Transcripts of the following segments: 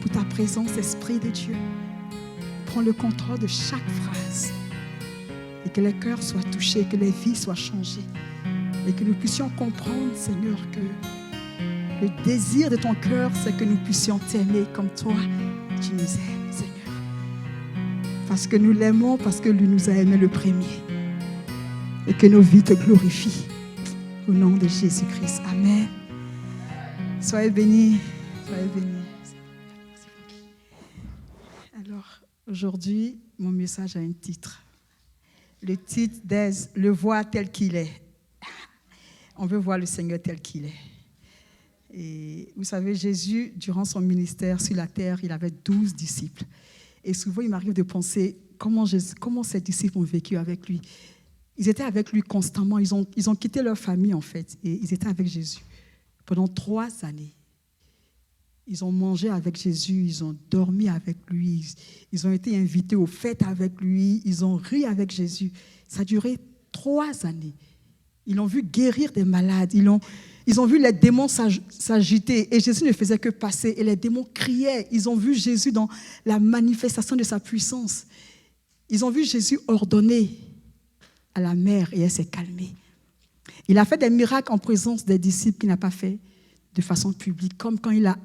pour ta présence, Esprit de Dieu. Prends le contrôle de chaque phrase. Et que les cœurs soient touchés, que les vies soient changées. Et que nous puissions comprendre, Seigneur, que le désir de ton cœur, c'est que nous puissions t'aimer comme toi, tu nous aimes, Seigneur. Parce que nous l'aimons, parce que lui nous a aimés le premier. Et que nos vies te glorifient. Au nom de Jésus-Christ. Amen. Soyez bénis. Soyez bénis. Alors, aujourd'hui, mon message a un titre. Le titre d'Aise, le voir tel qu'il est. On veut voir le Seigneur tel qu'il est. Et vous savez, Jésus, durant son ministère sur la terre, il avait 12 disciples. Et souvent, il m'arrive de penser comment ces disciples ont vécu avec lui. Ils étaient avec lui constamment. Ils ont quitté leur famille, en fait. Et ils étaient avec Jésus pendant 3 années. Ils ont mangé avec Jésus, ils ont dormi avec lui, ils ont été invités aux fêtes avec lui, ils ont ri avec Jésus. Ça a duré 3 années. Ils l'ont vu guérir des malades, ils ont vu les démons s'agiter et Jésus ne faisait que passer et les démons criaient. Ils ont vu Jésus dans la manifestation de sa puissance. Ils ont vu Jésus ordonner à la mer et elle s'est calmée. Il a fait des miracles en présence des disciples qu'il n'a pas fait de façon publique, comme quand il a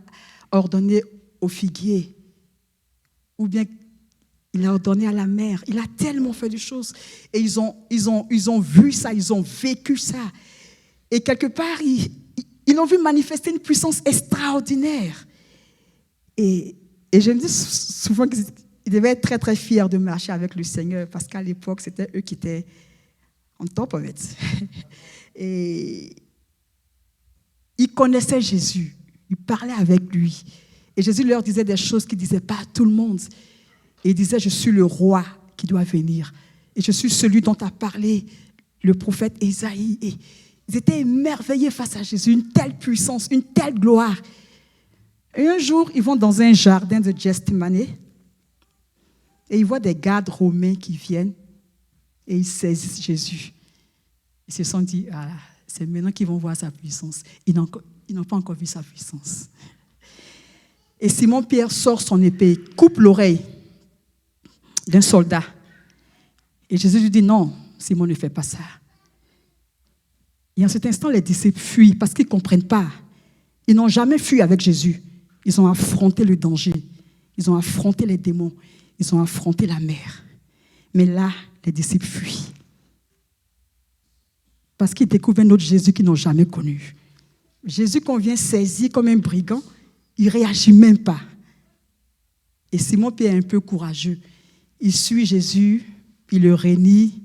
ordonné au figuier, ou bien il a ordonné à la mer. Il a tellement fait de choses. Et ils ont vu ça, ils ont vécu ça. Et quelque part, ils ont vu manifester une puissance extraordinaire. Et je me dis souvent qu'ils devaient être très, très fiers de marcher avec le Seigneur, parce qu'à l'époque, c'était eux qui étaient en top of it. Et ils connaissaient Jésus. Ils parlaient avec lui. Et Jésus leur disait des choses qu'il ne disait pas à tout le monde. Et il disait, je suis le roi qui doit venir. Et je suis celui dont a parlé le prophète Ésaïe. Et ils étaient émerveillés face à Jésus. Une telle puissance, une telle gloire. Et un jour, ils vont dans un jardin de Gethsémane. Et ils voient des gardes romains qui viennent. Et ils saisissent Jésus. Ils se sont dit, ah, c'est maintenant qu'ils vont voir sa puissance. Ils n'ont pas encore vu sa puissance. Et Simon-Pierre sort son épée, coupe l'oreille d'un soldat. Et Jésus lui dit, non, Simon ne fait pas ça. Et en cet instant, les disciples fuient parce qu'ils ne comprennent pas. Ils n'ont jamais fui avec Jésus. Ils ont affronté le danger. Ils ont affronté les démons. Ils ont affronté la mer. Mais là, les disciples fuient. Parce qu'ils découvrent un autre Jésus qu'ils n'ont jamais connu. Jésus qu'on vient saisir comme un brigand, il ne réagit même pas. Et Simon-Pierre est un peu courageux. Il suit Jésus, il le réunit.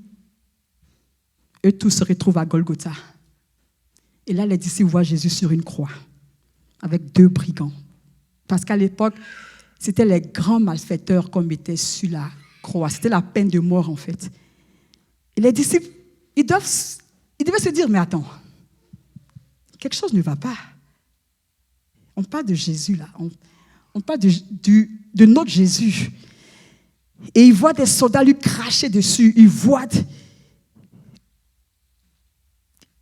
Eux tous se retrouvent à Golgotha. Et là, les disciples voient Jésus sur une croix, avec 2 brigands. Parce qu'à l'époque, c'était les grands malfaiteurs qu'on mettait sur la croix. C'était la peine de mort, en fait. Et les disciples, ils devaient se dire, mais attends, quelque chose ne va pas. On parle de Jésus, là. On parle de notre Jésus. Et ils voient des soldats lui cracher dessus.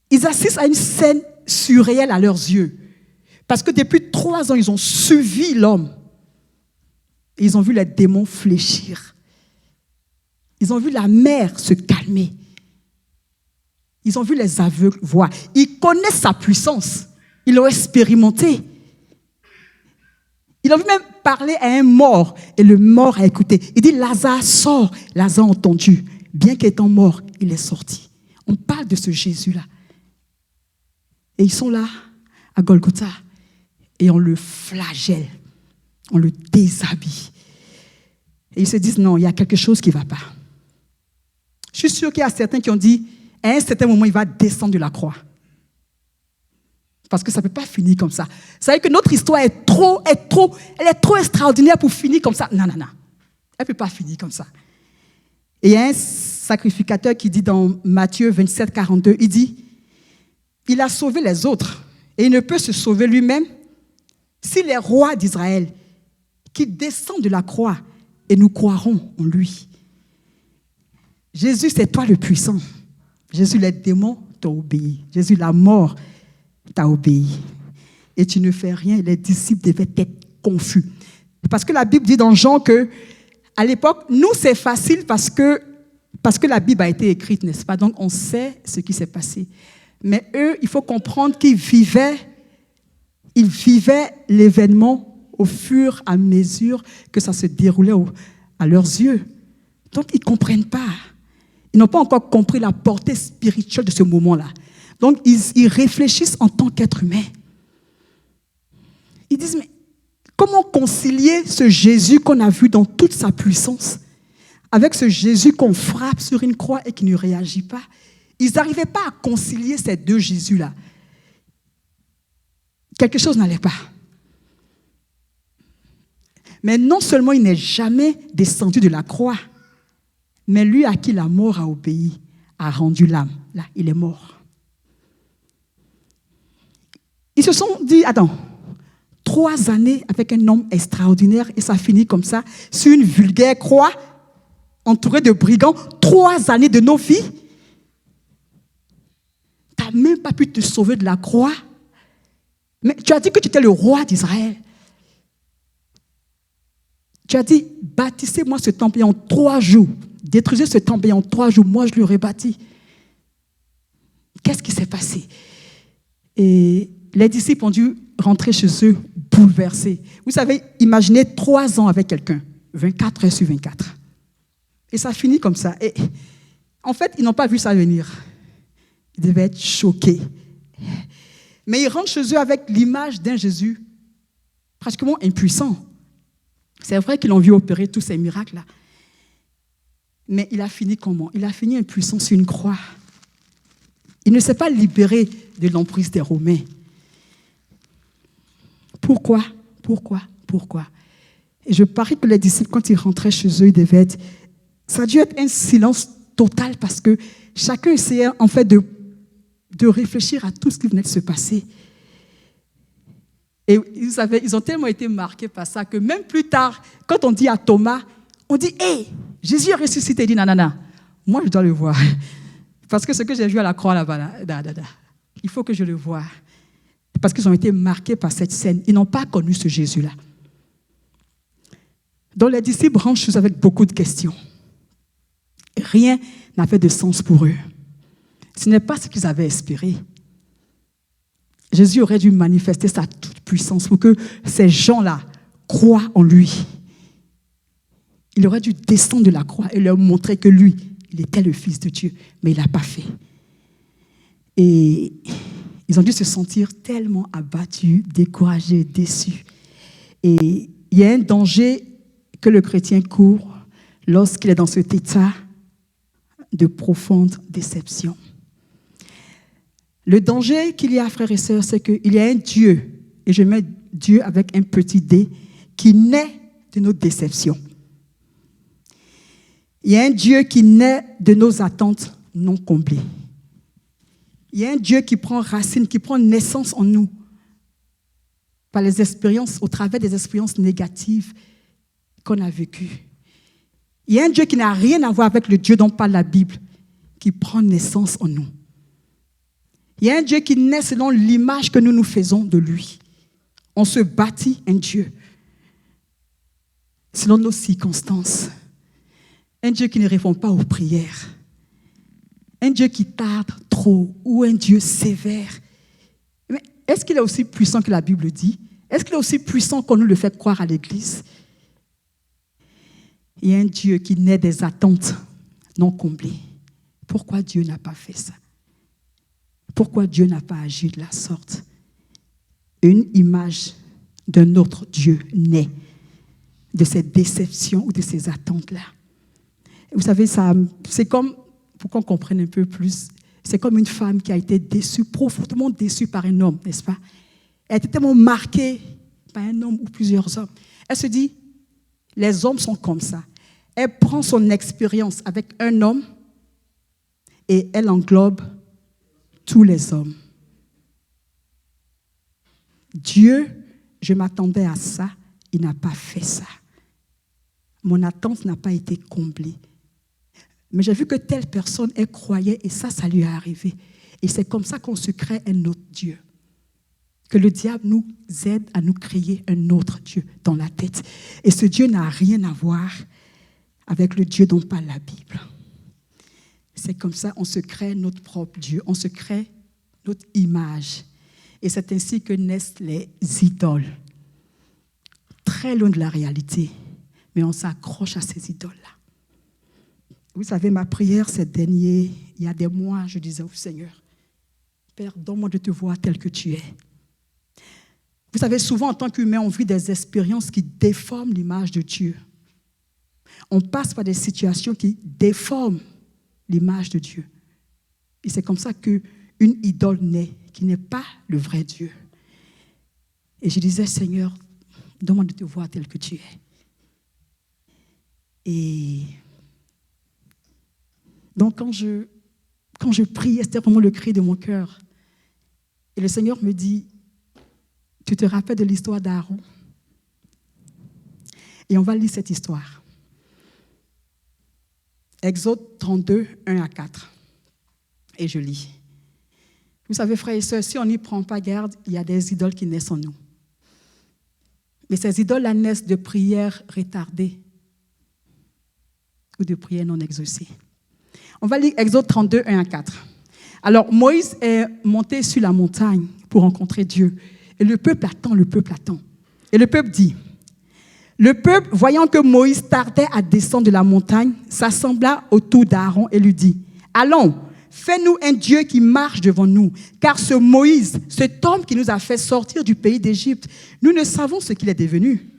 Ils assistent à une scène surréelle à leurs yeux. Parce que depuis 3 ans, ils ont suivi l'homme. Et ils ont vu les démons fléchir. Ils ont vu la mer se calmer. Ils ont vu les aveugles voir. Ils connaissent sa puissance. Ils l'ont expérimenté. Ils ont vu même parler à un mort. Et le mort a écouté. Il dit, Lazare sort. Lazare a entendu. Bien qu'étant mort, il est sorti. On parle de ce Jésus-là. Et ils sont là, à Golgotha. Et on le flagelle. On le déshabille. Et ils se disent, non, il y a quelque chose qui ne va pas. Je suis sûr qu'il y a certains qui ont dit, à un certain moment, il va descendre de la croix. Parce que ça ne peut pas finir comme ça. Vous savez que notre histoire elle est trop extraordinaire pour finir comme ça. Non. Elle ne peut pas finir comme ça. Et il y a un sacrificateur qui dit dans Matthieu 27, 42, il dit, il a sauvé les autres et il ne peut se sauver lui-même si les rois d'Israël qui descendent de la croix et nous croirons en lui. Jésus, c'est toi le puissant. Jésus, les démons t'ont obéi. Jésus, la mort t'a obéi. Et tu ne fais rien. Les disciples devaient être confus. Parce que la Bible dit dans Jean que, à l'époque, nous, c'est facile parce que la Bible a été écrite, n'est-ce pas? Donc, on sait ce qui s'est passé. Mais eux, il faut comprendre qu'ils vivaient l'événement au fur et à mesure que ça se déroulait à leurs yeux. Donc, ils ne comprennent pas. Ils n'ont pas encore compris la portée spirituelle de ce moment-là. Donc, ils réfléchissent en tant qu'êtres humains. Ils disent, mais comment concilier ce Jésus qu'on a vu dans toute sa puissance avec ce Jésus qu'on frappe sur une croix et qui ne réagit pas? Ils n'arrivaient pas à concilier ces deux Jésus-là. Quelque chose n'allait pas. Mais non seulement il n'est jamais descendu de la croix, mais lui à qui la mort a obéi, a rendu l'âme. Là, il est mort. Ils se sont dit, attends, 3 années avec un homme extraordinaire et ça finit comme ça, sur une vulgaire croix, entouré de brigands, 3 années de nos vies. Tu n'as même pas pu te sauver de la croix. Mais tu as dit que tu étais le roi d'Israël. Tu as dit, bâtissez-moi ce temple et en 3 jours. Détruisez ce temple et en 3 jours, moi je le rebâtis. Qu'est-ce qui s'est passé? Et les disciples ont dû rentrer chez eux bouleversés. Vous savez, imaginez 3 ans avec quelqu'un, 24 heures sur 24. Et ça finit comme ça. Et en fait, ils n'ont pas vu ça venir. Ils devaient être choqués. Mais ils rentrent chez eux avec l'image d'un Jésus pratiquement impuissant. C'est vrai qu'ils l'ont vu opérer tous ces miracles-là. Mais il a fini comment? Il a fini impuissant sur une croix. Il ne s'est pas libéré de l'emprise des Romains. Pourquoi? Et je parie que les disciples, quand ils rentraient chez eux, ils devaient être... Ça a dû être un silence total parce que chacun essayait en fait de réfléchir à tout ce qui venait de se passer. Et vous savez, ils ont tellement été marqués par ça que même plus tard, quand on dit à Thomas, on dit « Hey, Jésus est ressuscité ». Il dit « Non, moi je dois le voir. Parce que ce que j'ai vu à la croix là-bas, il faut que je le voie. » Parce qu'ils ont été marqués par cette scène. Ils n'ont pas connu ce Jésus-là. Donc les disciples rentrent chez eux avec beaucoup de questions. Rien n'avait de sens pour eux. Ce n'est pas ce qu'ils avaient espéré. Jésus aurait dû manifester sa toute-puissance pour que ces gens-là croient en lui. Il aurait dû descendre de la croix et leur montrer que lui, il était le Fils de Dieu, mais il ne l'a pas fait. Et ils ont dû se sentir tellement abattus, découragés, déçus. Et il y a un danger que le chrétien court lorsqu'il est dans cet état de profonde déception. Le danger qu'il y a, frères et sœurs, c'est qu'il y a un Dieu, et je mets Dieu avec un petit d, qui naît de nos déceptions. Il y a un Dieu qui naît de nos attentes non comblées. Il y a un Dieu qui prend racine, qui prend naissance en nous par les expériences, au travers des expériences négatives qu'on a vécues. Il y a un Dieu qui n'a rien à voir avec le Dieu dont parle la Bible, qui prend naissance en nous. Il y a un Dieu qui naît selon l'image que nous nous faisons de lui. On se bâtit un Dieu selon nos circonstances. Un Dieu qui ne répond pas aux prières. Un Dieu qui tarde trop ou un Dieu sévère. Mais est-ce qu'il est aussi puissant que la Bible dit? Est-ce qu'il est aussi puissant qu'on nous le fait croire à l'Église? Il y a un Dieu qui naît des attentes non comblées. Pourquoi Dieu n'a pas fait ça? Pourquoi Dieu n'a pas agi de la sorte? Une image d'un autre Dieu naît de cette déception ou de ces attentes-là. Vous savez, ça, c'est comme, pour qu'on comprenne un peu plus, c'est comme une femme qui a été déçue, profondément déçue par un homme, n'est-ce pas? Elle était tellement marquée par un homme ou plusieurs hommes. Elle se dit, les hommes sont comme ça. Elle prend son expérience avec un homme et elle englobe tous les hommes. Dieu, je m'attendais à ça, il n'a pas fait ça. Mon attente n'a pas été comblée. Mais j'ai vu que telle personne, elle croyait et ça lui est arrivé. Et c'est comme ça qu'on se crée un autre Dieu. que le diable nous aide à nous créer un autre Dieu dans la tête. Et ce Dieu n'a rien à voir avec le Dieu dont parle la Bible. C'est comme ça, on se crée notre propre Dieu, on se crée notre image. Et c'est ainsi que naissent les idoles. Très loin de la réalité, mais on s'accroche à ces idoles-là. Vous savez, ma prière, il y a des mois, je disais au Seigneur, Père, donne-moi de te voir tel que tu es. Vous savez, souvent, en tant qu'humain, on vit des expériences qui déforment l'image de Dieu. On passe par des situations qui déforment l'image de Dieu. Et c'est comme ça qu'une idole naît, qui n'est pas le vrai Dieu. Et je disais, Seigneur, donne-moi de te voir tel que tu es. Et donc, quand je priais, c'était vraiment le cri de mon cœur. Et le Seigneur me dit, tu te rappelles de l'histoire d'Aaron? Et on va lire cette histoire. Exode 32, 1 à 4. Et je lis. Vous savez, frères et sœurs, si on n'y prend pas garde, il y a des idoles qui naissent en nous. Mais ces idoles-là naissent de prières retardées ou de prières non exaucées. On va lire Exode 32, 1 à 4. Alors, Moïse est monté sur la montagne pour rencontrer Dieu. Et le peuple attend. Et le peuple dit, le peuple, voyant que Moïse tardait à descendre de la montagne, s'assembla autour d'Aaron et lui dit, allons, fais-nous un Dieu qui marche devant nous, car ce Moïse, cet homme qui nous a fait sortir du pays d'Égypte, nous ne savons ce qu'il est devenu.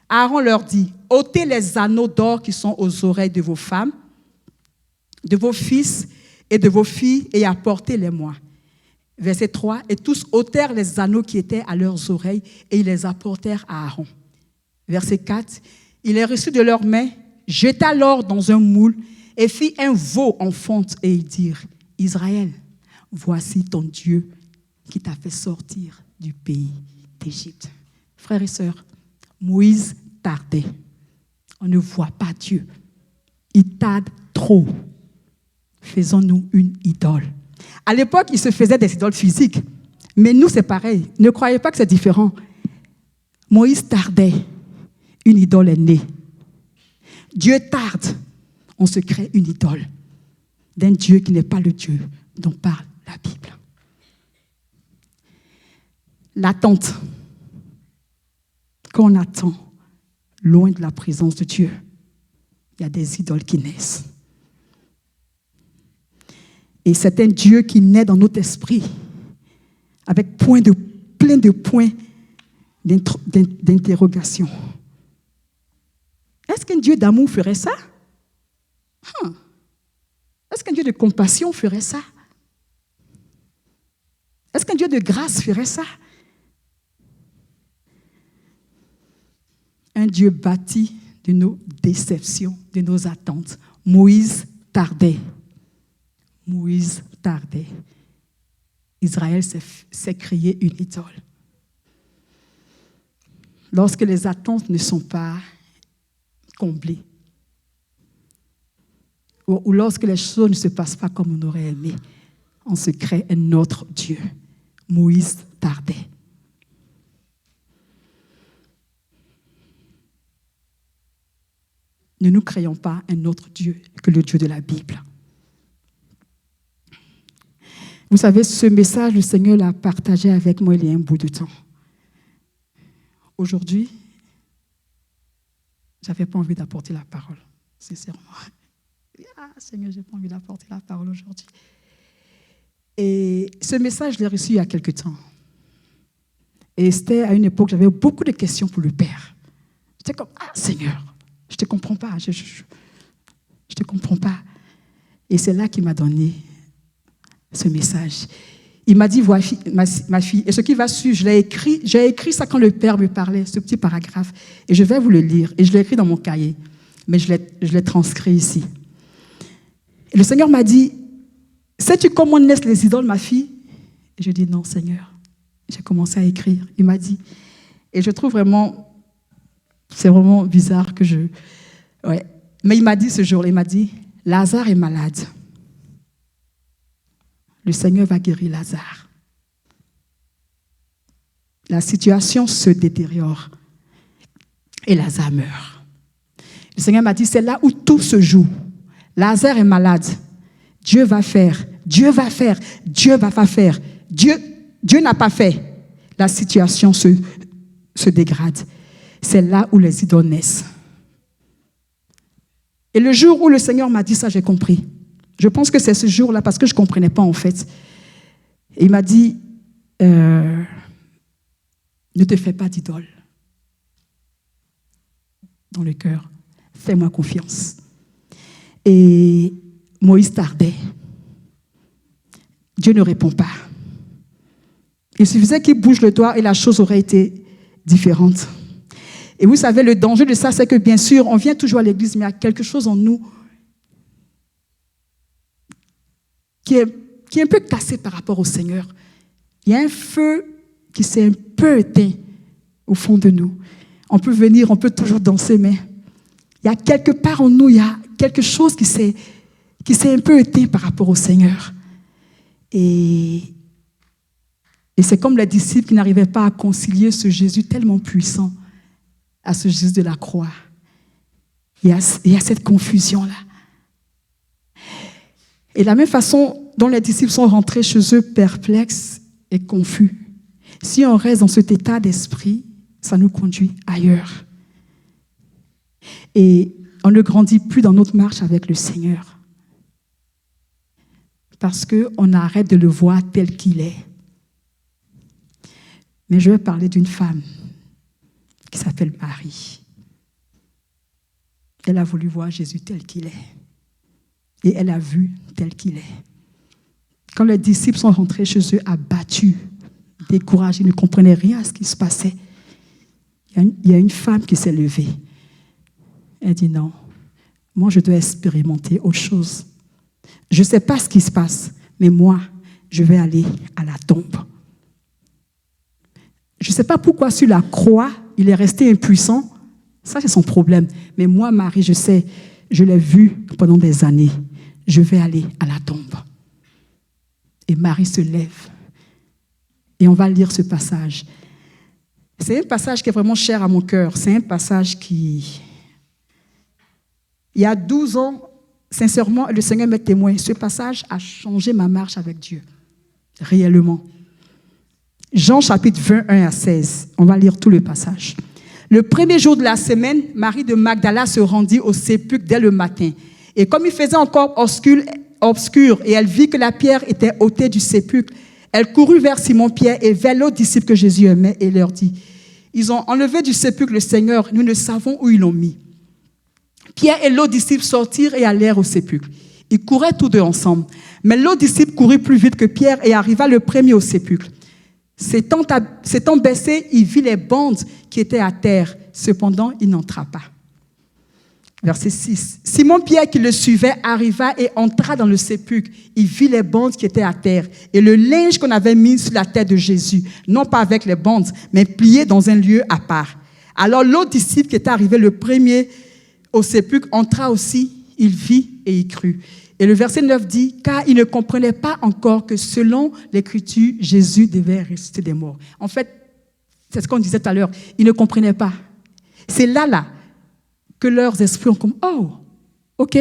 Aaron leur dit, ôtez les anneaux d'or qui sont aux oreilles de vos femmes, de vos fils et de vos filles, et apportez-les-moi. Verset 3, et tous ôtèrent les anneaux qui étaient à leurs oreilles, et ils les apportèrent à Aaron. Verset 4, il les reçut de leurs mains, jeta l'or dans un moule, et fit un veau en fonte, et ils dirent, Israël, voici ton Dieu qui t'a fait sortir du pays d'Égypte. Frères et sœurs, Moïse tardait. On ne voit pas Dieu. Il tarde trop. Faisons-nous une idole. À l'époque, il se faisait des idoles physiques. Mais nous, c'est pareil. Ne croyez pas que c'est différent. Moïse tardait. Une idole est née. Dieu tarde. On se crée une idole d'un Dieu qui n'est pas le Dieu dont parle la Bible. L'attente. Quand on attend loin de la présence de Dieu, il y a des idoles qui naissent. Et c'est un Dieu qui naît dans notre esprit avec plein de points d'interrogation. Est-ce qu'un Dieu d'amour ferait ça? Est-ce qu'un Dieu de compassion ferait ça? Est-ce qu'un Dieu de grâce ferait ça? Un Dieu bâti de nos déceptions, de nos attentes. Moïse tardait. Israël s'est créé une idole. Lorsque les attentes ne sont pas comblées, ou lorsque les choses ne se passent pas comme on aurait aimé, on se crée un autre Dieu. Moïse tardait. Ne nous créons pas un autre Dieu que le Dieu de la Bible. Vous savez, ce message, le Seigneur l'a partagé avec moi il y a un bout de temps. Aujourd'hui, je n'avais pas envie d'apporter la parole, sincèrement. Seigneur, je n'ai pas envie d'apporter la parole aujourd'hui. Et ce message, je l'ai reçu il y a quelque temps. Et c'était à une époque, j'avais beaucoup de questions pour le Père. J'étais comme, Seigneur, je ne te comprends pas, je te comprends pas. Et c'est là qu'il m'a donné ce message. Il m'a dit, voici ma fille, et ce qui va suivre, j'ai écrit ça quand le Père me parlait, ce petit paragraphe, et je vais vous le lire, et je l'ai écrit dans mon cahier, mais je l'ai transcrit ici. Et le Seigneur m'a dit, sais-tu comment naissent les idoles, ma fille? Et je dis, non, Seigneur. J'ai commencé à écrire. Il m'a dit, et je trouve vraiment, c'est vraiment bizarre que ouais. Mais il m'a dit ce jour-là, il m'a dit, Lazare est malade. Le Seigneur va guérir Lazare. La situation se détériore et Lazare meurt. Le Seigneur m'a dit, c'est là où tout se joue. Lazare est malade. Dieu va faire. Dieu va faire. Dieu va pas faire. Dieu n'a pas fait. La situation se dégrade. C'est là où les idoles naissent. Et le jour où le Seigneur m'a dit ça, j'ai compris. Je pense que c'est ce jour-là parce que je ne comprenais pas en fait. Et il m'a dit, ne te fais pas d'idole dans le cœur. Fais-moi confiance. Et Moïse tardait. Dieu ne répond pas. Il suffisait qu'il bouge le doigt et la chose aurait été différente. Et vous savez, le danger de ça, c'est que bien sûr, on vient toujours à l'église, mais il y a quelque chose en nous qui est un peu cassé par rapport au Seigneur. Il y a un feu qui s'est un peu éteint au fond de nous. On peut venir, on peut toujours danser, mais il y a quelque part en nous, il y a quelque chose qui s'est un peu éteint par rapport au Seigneur. Et c'est comme les disciples qui n'arrivaient pas à concilier ce Jésus tellement puissant à ce Jésus de la croix. Il y a cette confusion-là. Et de la même façon dont les disciples sont rentrés chez eux perplexes et confus, si on reste dans cet état d'esprit, ça nous conduit ailleurs. Et on ne grandit plus dans notre marche avec le Seigneur. Parce qu'on arrête de le voir tel qu'il est. Mais je vais parler d'une femme qui s'appelle Marie. Elle a voulu voir Jésus tel qu'il est. Et elle a vu tel qu'il est. Quand les disciples sont rentrés chez eux abattus, découragés, ils ne comprenaient rien à ce qui se passait, il y a une femme qui s'est levée. Elle dit non, moi je dois expérimenter autre chose. Je ne sais pas ce qui se passe, mais moi, je vais aller à la tombe. Je ne sais pas pourquoi sur la croix, il est resté impuissant. Ça, c'est son problème. Mais moi, Marie, je sais, je l'ai vu pendant des années. Je vais aller à la tombe. Et Marie se lève. Et on va lire ce passage. C'est un passage qui est vraiment cher à mon cœur. C'est un passage qui... Il y a 12 ans, sincèrement, le Seigneur m'est témoin. Ce passage a changé ma marche avec Dieu. Réellement. Jean chapitre 21 à 16. On va lire tout le passage. Le premier jour de la semaine, Marie de Magdala se rendit au sépulcre dès le matin. Et comme il faisait encore obscur et elle vit que la pierre était ôtée du sépulcre, elle courut vers Simon-Pierre et vers l'autre disciple que Jésus aimait et leur dit, « Ils ont enlevé du sépulcre le Seigneur, nous ne savons où ils l'ont mis. » Pierre et l'autre disciple sortirent et allèrent au sépulcre. Ils couraient tous deux ensemble. Mais l'autre disciple courut plus vite que Pierre et arriva le premier au sépulcre. S'étant baissé, il vit les bandes qui étaient à terre. Cependant, il n'entra pas. Verset 6. Simon-Pierre qui le suivait arriva et entra dans le sépulcre. Il vit les bandes qui étaient à terre et le linge qu'on avait mis sur la tête de Jésus, non pas avec les bandes, mais plié dans un lieu à part. Alors l'autre disciple qui était arrivé le premier au sépulcre entra aussi, il vit et il crut. Et le verset 9 dit, car il ne comprenait pas encore que selon l'Écriture, Jésus devait ressusciter des morts. En fait, c'est ce qu'on disait tout à l'heure, ils ne comprenaient pas. C'est là que leurs esprits ont comme, oh, ok.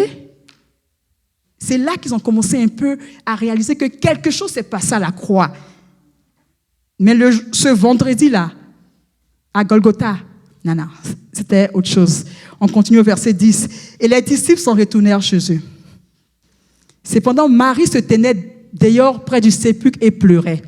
C'est là qu'ils ont commencé un peu à réaliser que quelque chose s'est passé à la croix. Mais ce vendredi-là, à Golgotha, non, c'était autre chose. On continue au verset 10. Et les disciples s'en retournèrent chez eux. Cependant, Marie se tenait dehors près du sépulcre et pleurait.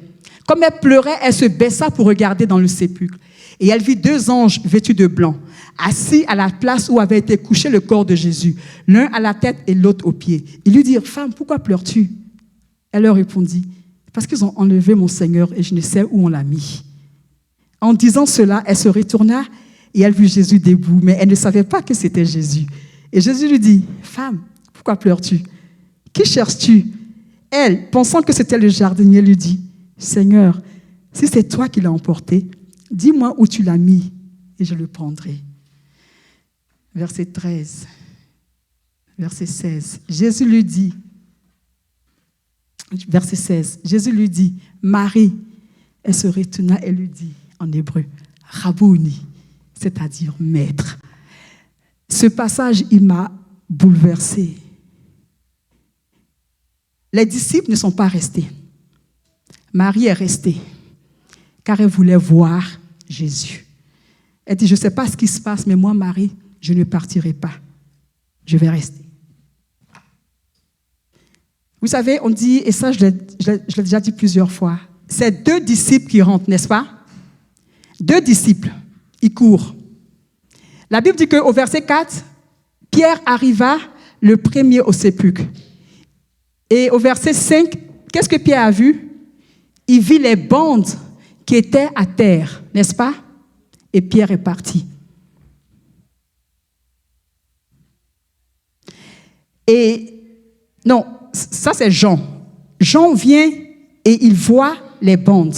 Comme elle pleurait, elle se baissa pour regarder dans le sépulcre. Et elle vit 2 anges vêtus de blanc, assis à la place où avait été couché le corps de Jésus, l'un à la tête et l'autre aux pieds. Ils lui dirent, « Femme, pourquoi pleures-tu » Elle leur répondit, « Parce qu'ils ont enlevé mon Seigneur et je ne sais où on l'a mis. » En disant cela, elle se retourna et elle vit Jésus debout, mais elle ne savait pas que c'était Jésus. Et Jésus lui dit, « Femme, pourquoi pleures-tu ? Qui cherches-tu » Elle, pensant que c'était le jardinier, lui dit, « Seigneur, si c'est toi qui l'as emporté, dis-moi où tu l'as mis et je le prendrai. » Verset 13, verset 16. Jésus lui dit, verset 16, Jésus lui dit, « Marie ». Elle se retourna et lui dit, en hébreu. Rabouni, c'est-à-dire maître. Ce passage, il m'a bouleversée. Les disciples ne sont pas restés. Marie est restée, car elle voulait voir Jésus. Elle dit, je ne sais pas ce qui se passe, mais moi, Marie, je ne partirai pas. Je vais rester. Vous savez, on dit, et ça je l'ai déjà dit plusieurs fois, c'est 2 disciples qui rentrent, n'est-ce pas? 2 disciples, ils courent. La Bible dit qu'au verset 4, Pierre arriva le premier au sépulcre. Et au verset 5, qu'est-ce que Pierre a vu? Il vit les bandes qui étaient à terre, n'est-ce pas? Et Pierre est parti. Et non, ça c'est Jean. Jean vient et il voit les bandes.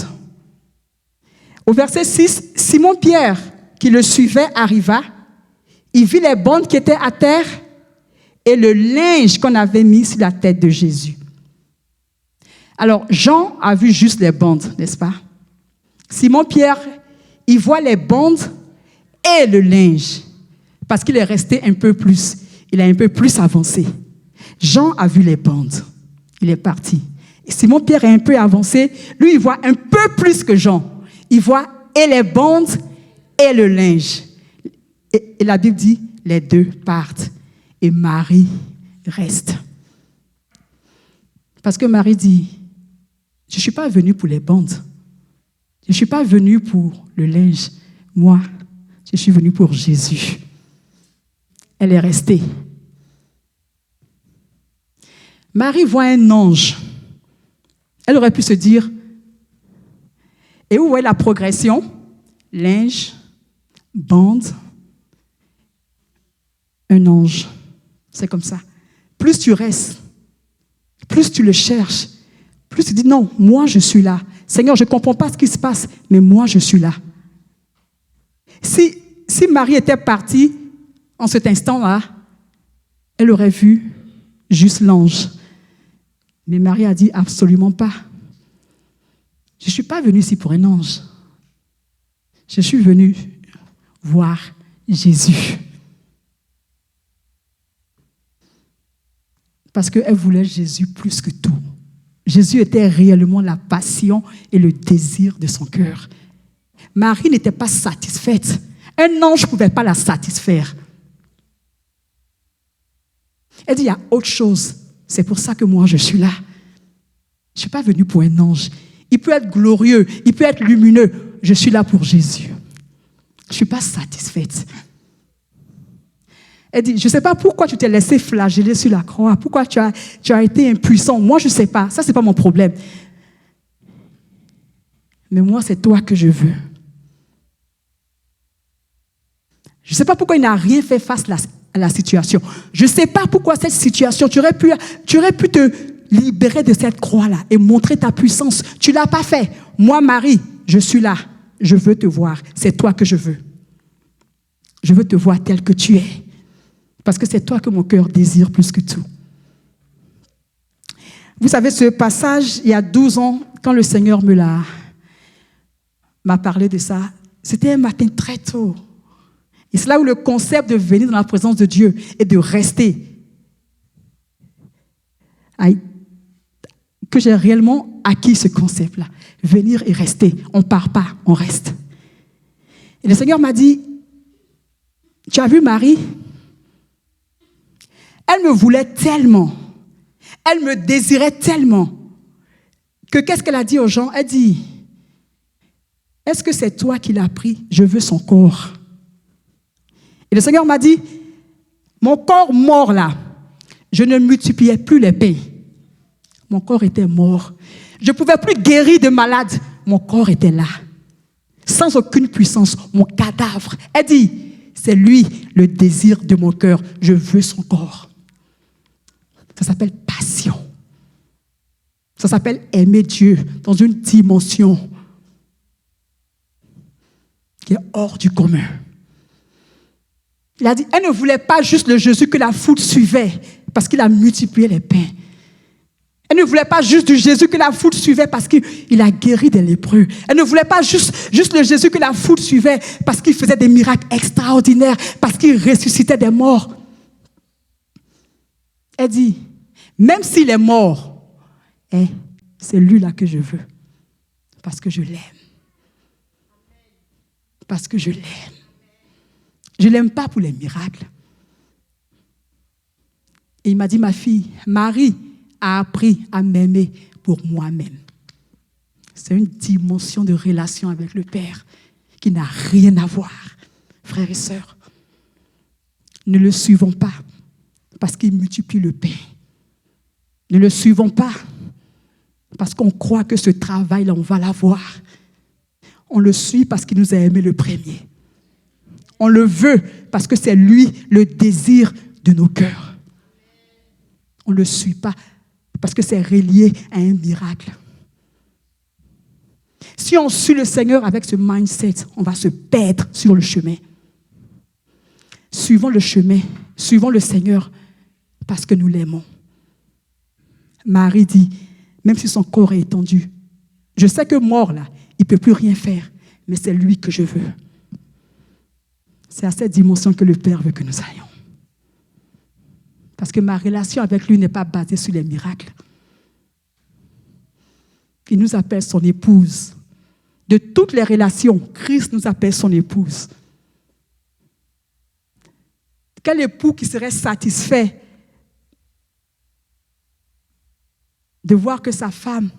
Au verset 6, Simon-Pierre, qui le suivait, arriva. Il vit les bandes qui étaient à terre et le linge qu'on avait mis sur la tête de Jésus. Alors, Jean a vu juste les bandes, n'est-ce pas? Simon-Pierre, il voit les bandes et le linge, parce qu'il est resté un peu plus, il a un peu plus avancé. Jean a vu les bandes, il est parti. Et Simon-Pierre est un peu avancé, lui il voit un peu plus que Jean. Il voit et les bandes et le linge. Et la Bible dit, les 2 partent et Marie reste. Parce que Marie dit, je ne suis pas venue pour les bandes. Je ne suis pas venue pour le linge. Moi, je suis venue pour Jésus. Elle est restée. Marie voit un ange. Elle aurait pu se dire, et où est la progression? Linge, bande, un ange. C'est comme ça. Plus tu restes, plus tu le cherches, plus tu dis, non, moi je suis là. Seigneur, je ne comprends pas ce qui se passe, mais moi je suis là. Si Marie était partie en cet instant-là, elle aurait vu juste l'ange. Mais Marie a dit, absolument pas. Je ne suis pas venue ici pour un ange. Je suis venue voir Jésus. Parce qu'elle voulait Jésus plus que tout. Jésus était réellement la passion et le désir de son cœur. Marie n'était pas satisfaite. Un ange ne pouvait pas la satisfaire. Elle dit, il y a autre chose. C'est pour ça que moi, je suis là. Je ne suis pas venue pour un ange. Il peut être glorieux, il peut être lumineux. Je suis là pour Jésus. Je ne suis pas satisfaite. Elle dit, je ne sais pas pourquoi tu t'es laissé flageller sur la croix, pourquoi tu as été impuissant. Moi, je ne sais pas, ça, ce n'est pas mon problème. Mais moi, c'est toi que je veux. Je ne sais pas pourquoi il n'a rien fait face à la situation. Je ne sais pas pourquoi cette situation, tu aurais pu te libérer de cette croix-là et montrer ta puissance. Tu ne l'as pas fait. Moi, Marie, je suis là. Je veux te voir. C'est toi que je veux. Je veux te voir tel que tu es. Parce que c'est toi que mon cœur désire plus que tout. Vous savez, ce passage, il y a 12 ans, quand le Seigneur m'a parlé de ça, c'était un matin très tôt. Et c'est là où le concept de venir dans la présence de Dieu et de rester, que j'ai réellement acquis ce concept-là. Venir et rester. On ne part pas, on reste. Et le Seigneur m'a dit, tu as vu Marie? Elle me voulait tellement, elle me désirait tellement, que qu'est-ce qu'elle a dit aux gens? Elle dit, est-ce que c'est toi qui l'as pris? Je veux son corps. Et le Seigneur m'a dit, mon corps mort là, je ne multipliais plus les pains. Mon corps était mort. Je ne pouvais plus guérir de malades. Mon corps était là, sans aucune puissance, mon cadavre. Elle dit, c'est lui le désir de mon cœur. Je veux son corps. Ça s'appelle passion. Ça s'appelle aimer Dieu dans une dimension qui est hors du commun. Il a dit, elle ne voulait pas juste le Jésus que la foule suivait parce qu'il a multiplié les pains. Elle ne voulait pas juste du Jésus que la foule suivait parce qu'il a guéri des lépreux. Elle ne voulait pas juste le Jésus que la foule suivait parce qu'il faisait des miracles extraordinaires, parce qu'il ressuscitait des morts. Elle dit, même s'il est mort, c'est lui-là que je veux. Parce que je l'aime. Parce que je l'aime. Je ne l'aime pas pour les miracles. Et il m'a dit, ma fille, Marie a appris à m'aimer pour moi-même. C'est une dimension de relation avec le Père qui n'a rien à voir, frères et sœurs. Ne le suivons pas parce qu'il multiplie le pain. Ne le suivons pas parce qu'on croit que ce travail-là, on va l'avoir. On le suit parce qu'il nous a aimés le premier. On le veut parce que c'est lui le désir de nos cœurs. On ne le suit pas parce que c'est relié à un miracle. Si on suit le Seigneur avec ce mindset, on va se perdre sur le chemin. Suivons le chemin, suivons le Seigneur parce que nous l'aimons. Marie dit, même si son corps est étendu, je sais que mort là, il ne peut plus rien faire, mais c'est lui que je veux. C'est à cette dimension que le Père veut que nous allions. Parce que ma relation avec lui n'est pas basée sur les miracles. Il nous appelle son épouse. De toutes les relations, Christ nous appelle son épouse. Quel époux qui serait satisfait de voir que sa femme,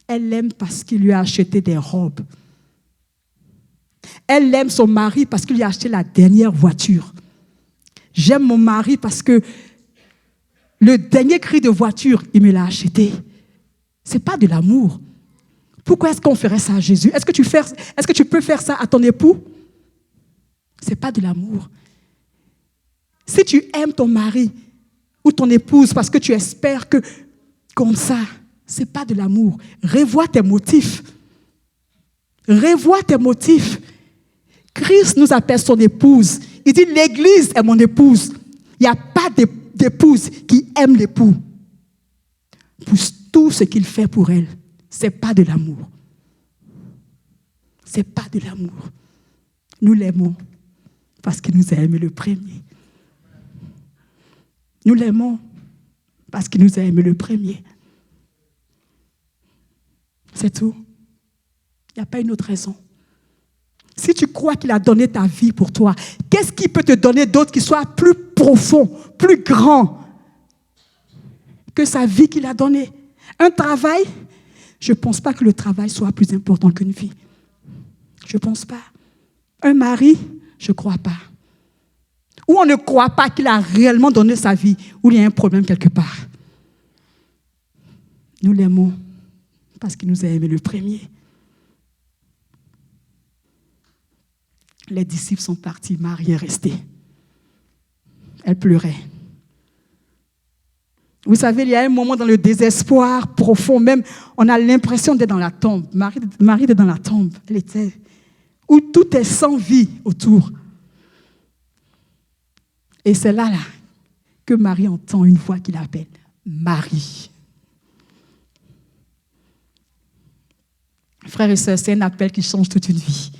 elle l'aime parce qu'il lui a acheté des robes. Elle aime son mari parce qu'il lui a acheté la dernière voiture. J'aime mon mari parce que le dernier cri de voiture, il me l'a acheté. Ce n'est pas de l'amour. Pourquoi est-ce qu'on ferait ça à Jésus? Est-ce que tu peux faire ça à ton époux? Ce n'est pas de l'amour. Si tu aimes ton mari ou ton épouse parce que tu espères que comme ça, ce n'est pas de l'amour. Revois tes motifs. Revois tes motifs. Christ nous appelle son épouse. Il dit, l'Église est mon épouse. Il n'y a pas d'épouse qui aime l'époux pour tout ce qu'il fait pour elle. Ce n'est pas de l'amour. Ce n'est pas de l'amour. Nous l'aimons parce qu'il nous a aimés le premier. Nous l'aimons parce qu'il nous a aimés le premier. C'est tout. Il n'y a pas une autre raison. Si tu crois qu'il a donné ta vie pour toi, qu'est-ce qu'il peut te donner d'autre qui soit plus profond, plus grand que sa vie qu'il a donnée? Un travail? Je ne pense pas que le travail soit plus important qu'une vie. Je ne pense pas. Un mari? Je ne crois pas. Ou on ne croit pas qu'il a réellement donné sa vie, ou il y a un problème quelque part. Nous l'aimons parce qu'il nous a aimés le premier. Les disciples sont partis, Marie est restée. Elle pleurait. Vous savez, il y a un moment dans le désespoir profond, même on a l'impression d'être dans la tombe. Marie était dans la tombe, elle était, où tout est sans vie autour. Et c'est là que Marie entend une voix qui l'appelle Marie. Frères et sœurs, c'est un appel qui change toute une vie.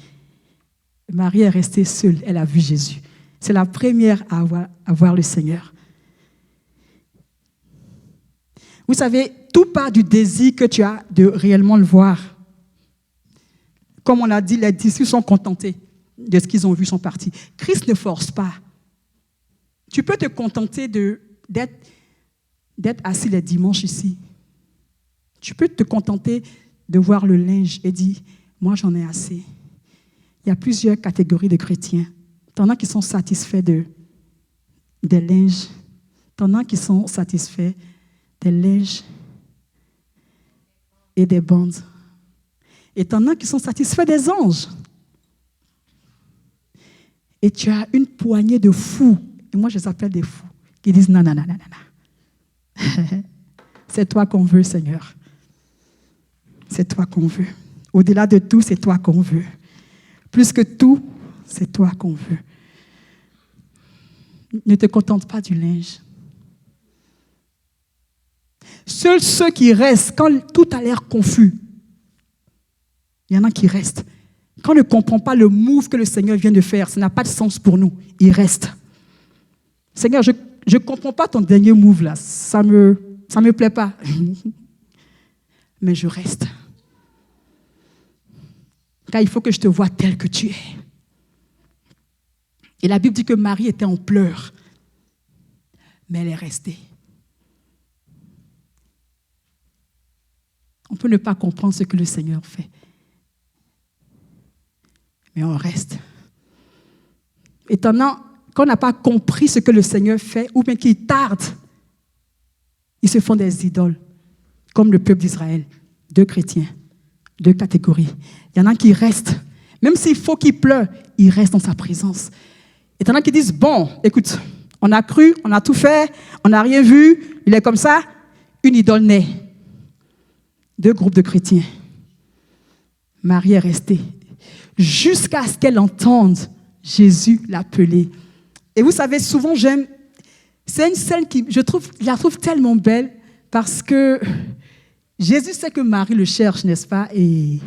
Marie est restée seule, elle a vu Jésus. C'est la première à voir le Seigneur. Vous savez, tout part du désir que tu as de réellement le voir. Comme on l'a dit, les disciples sont contentés de ce qu'ils ont vu, sont partis. Christ ne force pas. Tu peux te contenter d'être assis les dimanches ici. Tu peux te contenter de voir le linge et dire, moi j'en ai assez. Il y a plusieurs catégories de chrétiens. T'en as qui sont satisfaits des linges. T'en as qui sont satisfaits des linges et des bandes. Et t'en as qui sont satisfaits des anges. Et tu as une poignée de fous, et moi je les appelle des fous, qui disent non, non, non, non, non. C'est toi qu'on veut, Seigneur. C'est toi qu'on veut. Au-delà de tout, c'est toi qu'on veut. Plus que tout, c'est toi qu'on veut. Ne te contente pas du linge. Seuls ceux qui restent, quand tout a l'air confus, il y en a qui restent. Quand on ne comprend pas le move que le Seigneur vient de faire, ça n'a pas de sens pour nous. Il reste. Seigneur, je ne comprends pas ton dernier move là. Ça me plaît pas. Mais je reste. Car il faut que je te voie tel que tu es. Et la Bible dit que Marie était en pleurs. Mais elle est restée. On peut ne pas comprendre ce que le Seigneur fait. Mais on reste. Étonnant, quand on n'a pas compris ce que le Seigneur fait, ou bien qu'il tarde, ils se font des idoles, comme le peuple d'Israël. 2 chrétiens, 2 catégories. Il y en a qui restent, même s'il faut qu'il pleure, ils restent dans sa présence. Étonnant qu'ils disent, bon, écoute, on a cru, on a tout fait, on n'a rien vu, il est comme ça, une idole naît. 2 groupes de chrétiens. Marie est restée jusqu'à ce qu'elle entende Jésus l'appeler. Et vous savez, souvent c'est une scène qui, je la trouve tellement belle parce que Jésus sait que Marie le cherche, n'est-ce pas? Et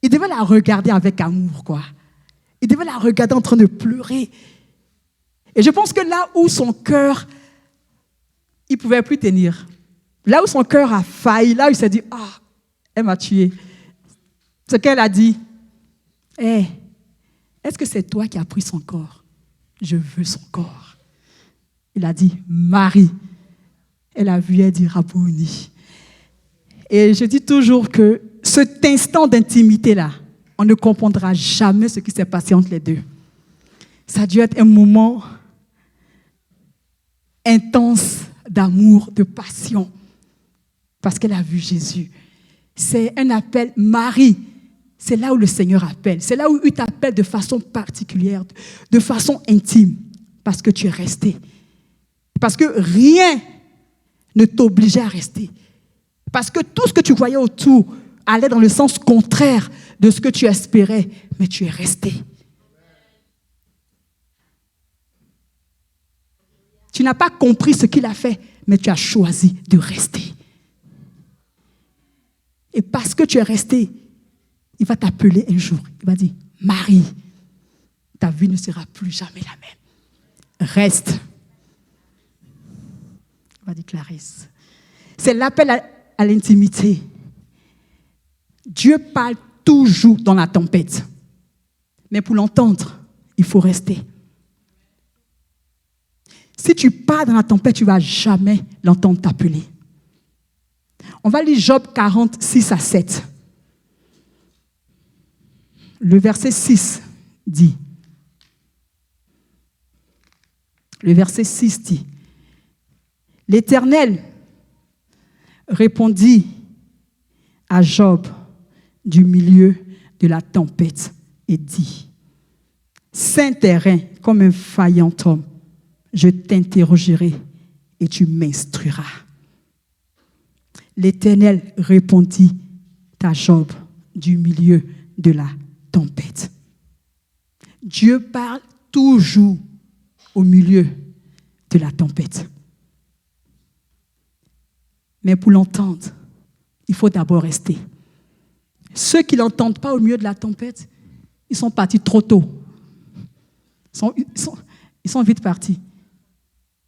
il devait la regarder avec amour, quoi. Il devait la regarder en train de pleurer. Et je pense que là où son cœur, il ne pouvait plus tenir, là où son cœur a failli, là où il s'est dit, ah, elle m'a tué. Ce qu'elle a dit, est-ce que c'est toi qui as pris son corps? Je veux son corps. Il a dit, Marie. Elle a vu, elle dit, Rabboni. Et je dis toujours que cet instant d'intimité-là, on ne comprendra jamais ce qui s'est passé entre les deux. Ça a dû être un moment intense d'amour, de passion, parce qu'elle a vu Jésus. C'est un appel, Marie, c'est là où le Seigneur appelle. C'est là où il t'appelle de façon particulière, de façon intime, parce que tu es resté. Parce que rien ne t'obligeait à rester. Parce que tout ce que tu voyais autour allait dans le sens contraire de ce que tu espérais, mais tu es resté. Tu n'as pas compris ce qu'il a fait, mais tu as choisi de rester. Et parce que tu es resté, il va t'appeler un jour. Il va dire, Marie, ta vie ne sera plus jamais la même. Reste. Il va dire, Clarisse. C'est l'appel à l'intimité. Dieu parle toujours dans la tempête. Mais pour l'entendre, il faut rester. Si tu pars dans la tempête, tu ne vas jamais l'entendre t'appeler. On va lire Job 40, 6 à 7. Le verset 6 dit, l'Éternel répondit à Job du milieu de la tempête et dit, Saint terrain, comme un vaillant homme, je t'interrogerai et tu m'instruiras. L'Éternel répondit à Job du milieu de la tempête. Dieu parle toujours au milieu de la tempête. Mais pour l'entendre, il faut d'abord rester. Ceux qui ne l'entendent pas au milieu de la tempête, ils sont partis trop tôt. Ils sont vite partis.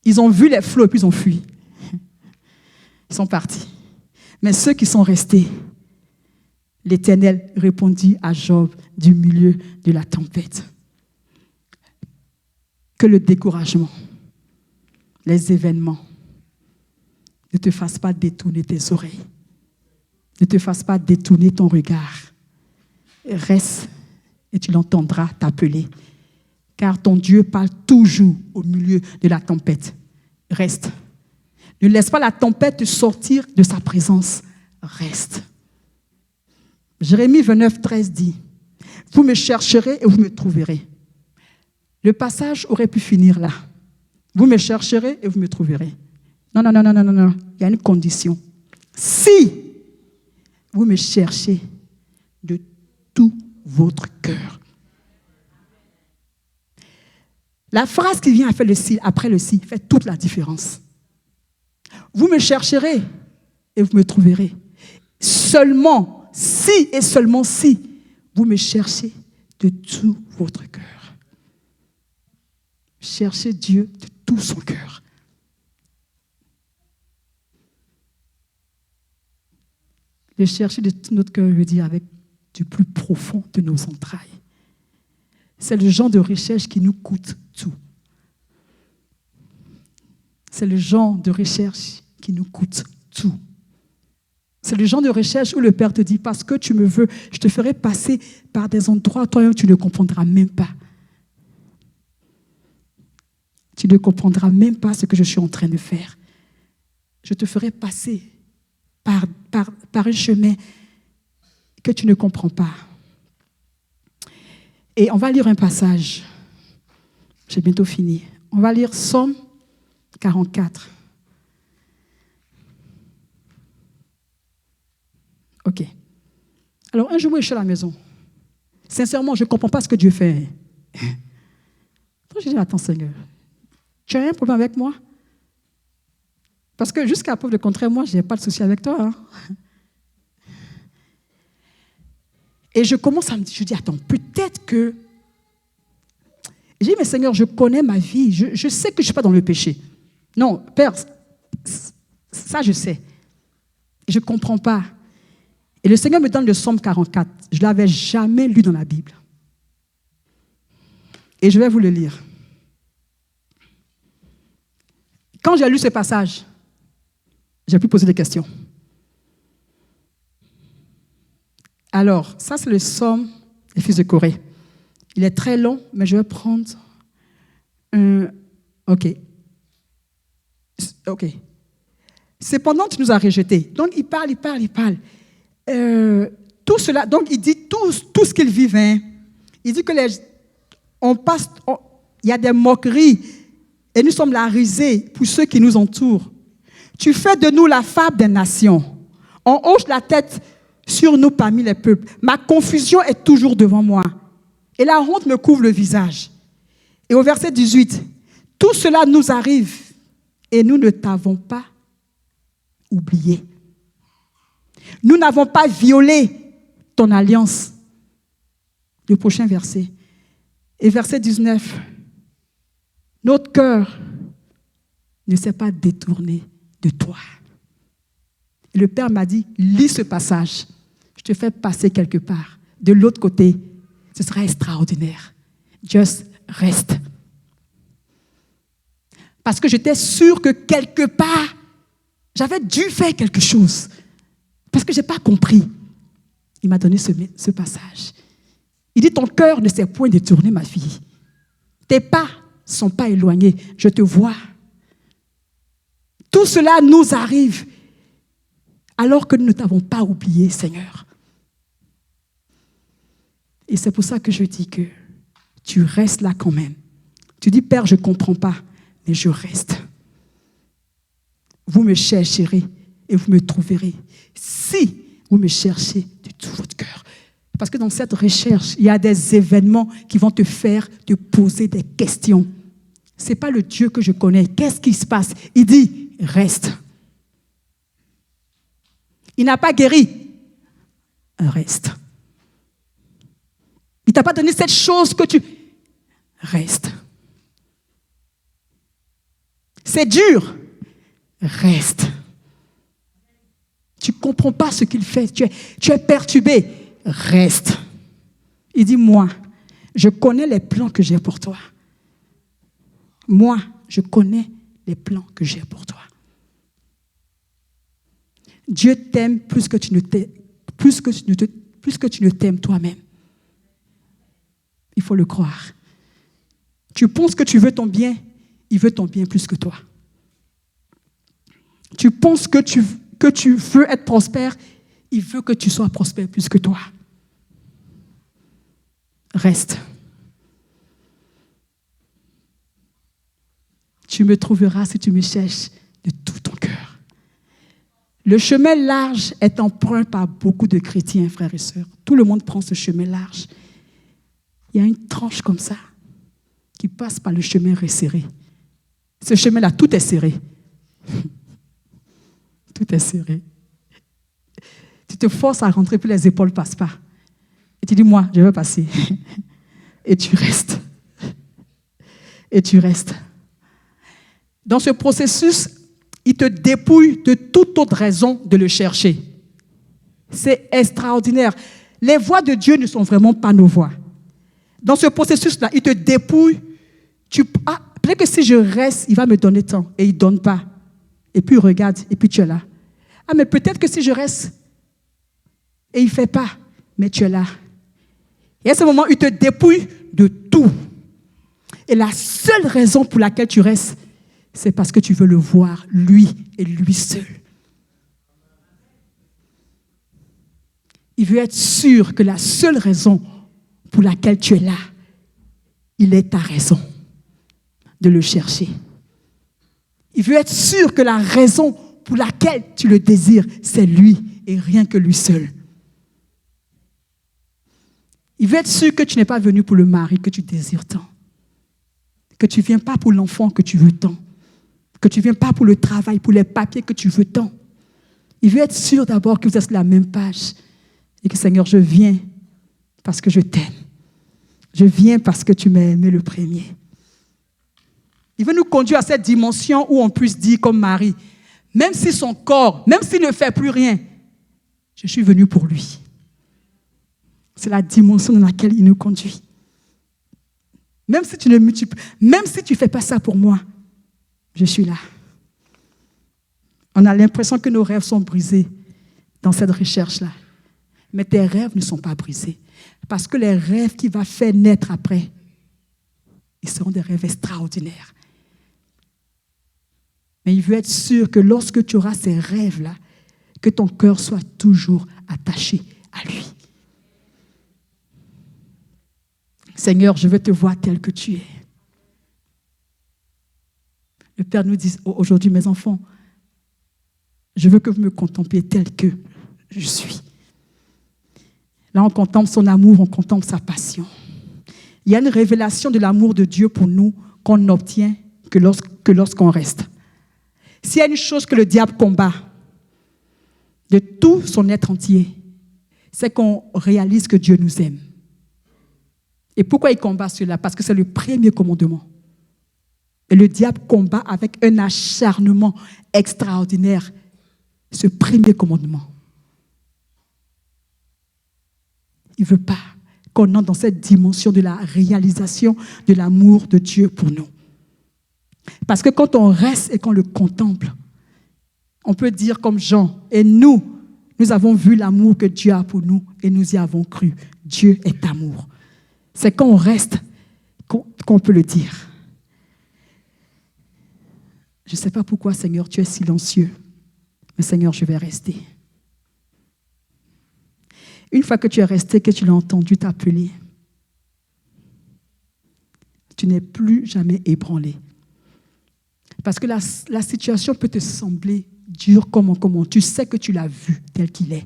Ils ont vu les flots et puis ils ont fui. Ils sont partis. Mais ceux qui sont restés, l'Éternel répondit à Job du milieu de la tempête. Que le découragement, les événements ne te fassent pas détourner tes oreilles. Ne te fassent pas détourner ton regard. Reste et tu l'entendras t'appeler. Car ton Dieu parle toujours au milieu de la tempête. Reste. Ne laisse pas la tempête te sortir de sa présence. Reste. Jérémie 29, 13 dit, « Vous me chercherez et vous me trouverez. » Le passage aurait pu finir là. « Vous me chercherez et vous me trouverez. » Non. Il y a une condition. Si vous me cherchez de tout votre cœur. La phrase qui vient après le si fait toute la différence. Vous me chercherez et vous me trouverez. Seulement si et seulement si vous me cherchez de tout votre cœur. Cherchez Dieu de tout son cœur. Le chercher de tout notre cœur veut dire avec du plus profond de nos entrailles. C'est le genre de recherche qui nous coûte tout. C'est le genre de recherche qui nous coûte tout. C'est le genre de recherche où le Père te dit, parce que tu me veux, je te ferai passer par des endroits toi tu ne comprendras même pas. Tu ne comprendras même pas ce que je suis en train de faire. Je te ferai passer par un chemin que tu ne comprends pas. Et on va lire un passage. J'ai bientôt fini. On va lire Psaume 44. OK. Alors, un jour, je suis à la maison. Sincèrement, je ne comprends pas ce que Dieu fait. Donc, j'ai dit, attends, Seigneur, tu as un problème avec moi? Parce que jusqu'à preuve de contraire, moi, je n'ai pas de souci avec toi. Hein. Et je commence à me dire, je dis, attends, peut-être que... J'ai dit, mais Seigneur, je connais ma vie. Je sais que je ne suis pas dans le péché. Non, Père, ça je sais. Je ne comprends pas. Et le Seigneur me donne le Psaume 44. Je ne l'avais jamais lu dans la Bible. Et je vais vous le lire. Quand j'ai lu ce passage, j'ai pu poser des questions. Alors, ça c'est le Psaume des fils de Corée. Il est très long, mais je vais prendre un... OK. Cependant, tu nous as rejetés. Donc, il parle. Tout cela, donc il dit tout ce qu'ils vivent. Hein. Il dit que il y a des moqueries et nous sommes la risée pour ceux qui nous entourent. Tu fais de nous la fable des nations. On hoche la tête sur nous parmi les peuples. Ma confusion est toujours devant moi. Et la honte me couvre le visage. Et au verset 18, tout cela nous arrive et nous ne t'avons pas oublié. Nous n'avons pas violé ton alliance. Le prochain verset. Et verset 19. Notre cœur ne s'est pas détourné de toi. Et le Père m'a dit, lis ce passage. Je te fais passer quelque part. De l'autre côté, ce sera extraordinaire. Juste reste. Parce que j'étais sûre que quelque part, j'avais dû faire quelque chose. Parce que je n'ai pas compris. Il m'a donné ce passage. Il dit, ton cœur ne s'est point détourné, ma fille. Tes pas ne sont pas éloignés. Je te vois. Tout cela nous arrive alors que nous ne t'avons pas oublié, Seigneur. Et c'est pour ça que je dis que tu restes là quand même. Tu dis, Père, je ne comprends pas, mais je reste. Vous me chercherez et vous me trouverez. Si vous me cherchez de tout votre cœur. Parce que dans cette recherche, il y a des événements qui vont te faire te poser des questions. Ce n'est pas le Dieu que je connais. Qu'est-ce qui se passe? Il dit, reste. Il n'a pas guéri. Reste. Il ne t'a pas donné cette chose que tu... Reste. C'est dur. Reste. Tu ne comprends pas ce qu'il fait. Tu es perturbé. Reste. Il dit, moi, je connais les plans que j'ai pour toi. Moi, je connais les plans que j'ai pour toi. Dieu t'aime plus que tu ne t'aimes toi-même. Il faut le croire. Tu penses que tu veux ton bien, il veut ton bien plus que toi. Tu penses que tu veux être prospère, il veut que tu sois prospère plus que toi. Reste. Tu me trouveras si tu me cherches de tout ton cœur. Le chemin large est empreint par beaucoup de chrétiens, frères et sœurs. Tout le monde prend ce chemin large. Il y a une tranche comme ça qui passe par le chemin resserré. Ce chemin-là, tout est serré. Tout est serré. te forces à rentrer, puis les épaules ne passent pas. Et tu dis, moi, je vais passer. Et tu restes. Et tu restes. Dans ce processus, il te dépouille de toute autre raison de le chercher. C'est extraordinaire. Les voies de Dieu ne sont vraiment pas nos voies. Dans ce processus-là, il te dépouille. Peut-être que si je reste, il va me donner tant. Et il ne donne pas. Et puis il regarde, et puis tu es là. Ah, mais peut-être que si je reste, et il ne fait pas, mais tu es là. Et à ce moment, il te dépouille de tout. Et la seule raison pour laquelle tu restes, c'est parce que tu veux le voir, lui et lui seul. Il veut être sûr que la seule raison pour laquelle tu es là, il est ta raison de le chercher. Il veut être sûr que la raison pour laquelle tu le désires, c'est lui et rien que lui seul. Il veut être sûr que tu n'es pas venu pour le mari que tu désires tant. Que tu ne viens pas pour l'enfant que tu veux tant. Que tu ne viens pas pour le travail, pour les papiers que tu veux tant. Il veut être sûr d'abord que vous êtes sur la même page. Et que Seigneur, je viens parce que je t'aime. Je viens parce que tu m'as aimé le premier. Il veut nous conduire à cette dimension où on puisse dire comme Marie, même si son corps, même s'il ne fait plus rien, je suis venu pour lui. C'est la dimension dans laquelle il nous conduit. Même si tu ne fais pas ça pour moi, je suis là. On a l'impression que nos rêves sont brisés dans cette recherche-là. Mais tes rêves ne sont pas brisés. Parce que les rêves qu'il va faire naître après, ils seront des rêves extraordinaires. Mais il veut être sûr que lorsque tu auras ces rêves-là, que ton cœur soit toujours attaché à lui. Seigneur, je veux te voir tel que tu es. Le Père nous dit aujourd'hui, mes enfants, je veux que vous me contempliez tel que je suis. Là, on contemple son amour, on contemple sa passion. Il y a une révélation de l'amour de Dieu pour nous qu'on n'obtient que lorsqu'on reste. S'il y a une chose que le diable combat de tout son être entier, c'est qu'on réalise que Dieu nous aime. Et pourquoi il combat cela? Parce que c'est le premier commandement. Et le diable combat avec un acharnement extraordinaire ce premier commandement. Il ne veut pas qu'on entre dans cette dimension de la réalisation de l'amour de Dieu pour nous. Parce que quand on reste et qu'on le contemple, on peut dire comme Jean, et nous avons vu l'amour que Dieu a pour nous et nous y avons cru. Dieu est amour. C'est quand on reste qu'on peut le dire. Je ne sais pas pourquoi, Seigneur, tu es silencieux. Mais Seigneur, je vais rester. Une fois que tu es resté, que tu l'as entendu t'appeler, tu n'es plus jamais ébranlé. Parce que la situation peut te sembler dure comment. Tu sais que tu l'as vu tel qu'il est.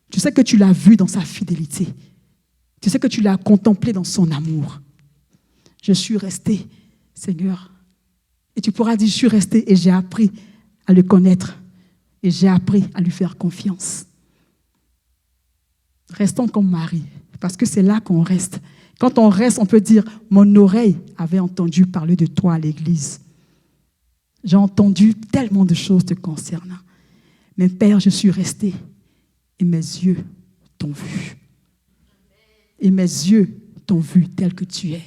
Tu sais que tu l'as vu dans sa fidélité. Tu sais que tu l'as contemplé dans son amour. Je suis resté, Seigneur. Et tu pourras dire, je suis resté et j'ai appris à le connaître. Et j'ai appris à lui faire confiance. Restons comme Marie, parce que c'est là qu'on reste. Quand on reste, on peut dire, mon oreille avait entendu parler de toi à l'église. J'ai entendu tellement de choses te concernant. Mais Père, je suis resté et mes yeux t'ont vu. Et mes yeux t'ont vu tel que tu es.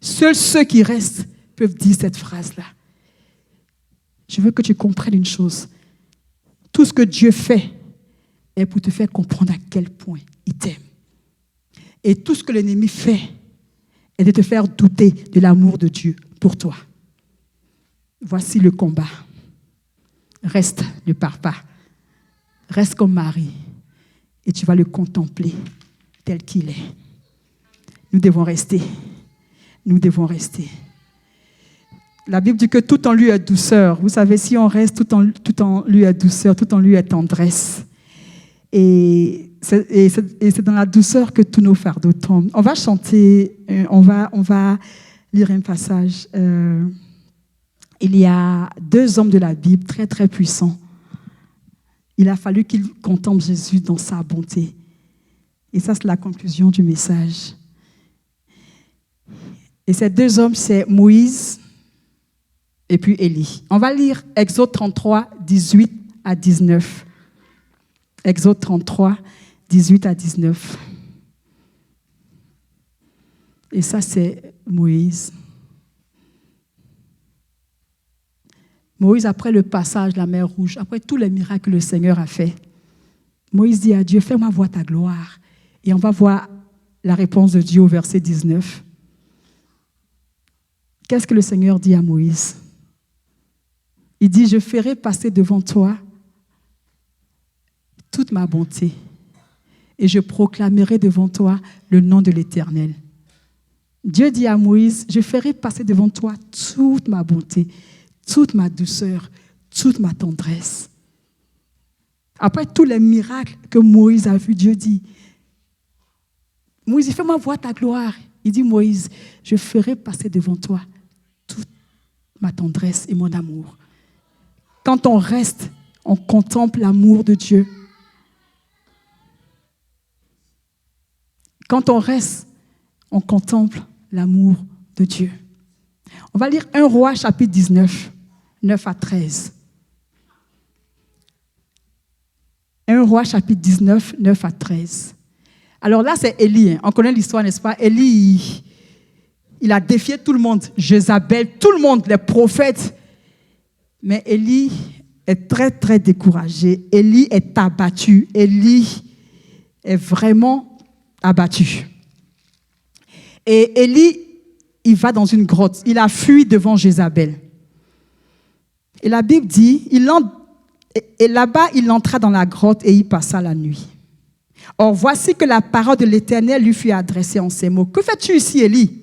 Seuls ceux qui restent peuvent dire cette phrase-là. Je veux que tu comprennes une chose. Tout ce que Dieu fait est pour te faire comprendre à quel point il t'aime. Et tout ce que l'ennemi fait est de te faire douter de l'amour de Dieu pour toi. Voici le combat. Reste, ne pars pas. Reste comme Marie et tu vas le contempler tel qu'il est. Nous devons rester. Nous devons rester. La Bible dit que tout en lui est douceur. Vous savez, si on reste, tout en lui est douceur, tout en lui est tendresse. Et c'est dans la douceur que tous nos fardeaux tombent. On va chanter, on va lire un passage. Il y a 2 hommes de la Bible très, très puissants. Il a fallu qu'il contemple Jésus dans sa bonté. Et ça, c'est la conclusion du message. Et ces deux hommes, c'est Moïse et puis Élie. On va lire Exode 33, 18 à 19. Exode 33, 18 à 19. Et ça, c'est Moïse. Moïse, après le passage de la mer Rouge, après tous les miracles que le Seigneur a fait, Moïse dit à Dieu, fais-moi voir ta gloire. Et on va voir la réponse de Dieu au verset 19. Qu'est-ce que le Seigneur dit à Moïse? Il dit, je ferai passer devant toi toute ma bonté et je proclamerai devant toi le nom de l'Éternel. Dieu dit à Moïse, je ferai passer devant toi toute ma bonté, toute ma douceur, toute ma tendresse. Après tous les miracles que Moïse a vus, Dieu dit, Moïse, fais-moi voir ta gloire. Il dit, Moïse, je ferai passer devant toi toute ma tendresse et mon amour. Quand on reste, on contemple l'amour de Dieu. Quand on reste, on contemple l'amour de Dieu. On va lire 1 Roi chapitre 19, 9 à 13. 1 Roi chapitre 19, 9 à 13. Alors là, c'est Élie. On connaît l'histoire, n'est-ce pas? Élie, il a défié tout le monde. Jézabel, tout le monde, les prophètes. Mais Élie est très, très découragé. Élie est abattu. Élie est vraiment abattu. Et Élie, il va dans une grotte. Il a fui devant Jézabel. Et la Bible dit, et là-bas, il entra dans la grotte et il passa la nuit. Or, voici que la parole de l'Éternel lui fut adressée en ces mots. Que fais-tu ici, Élie?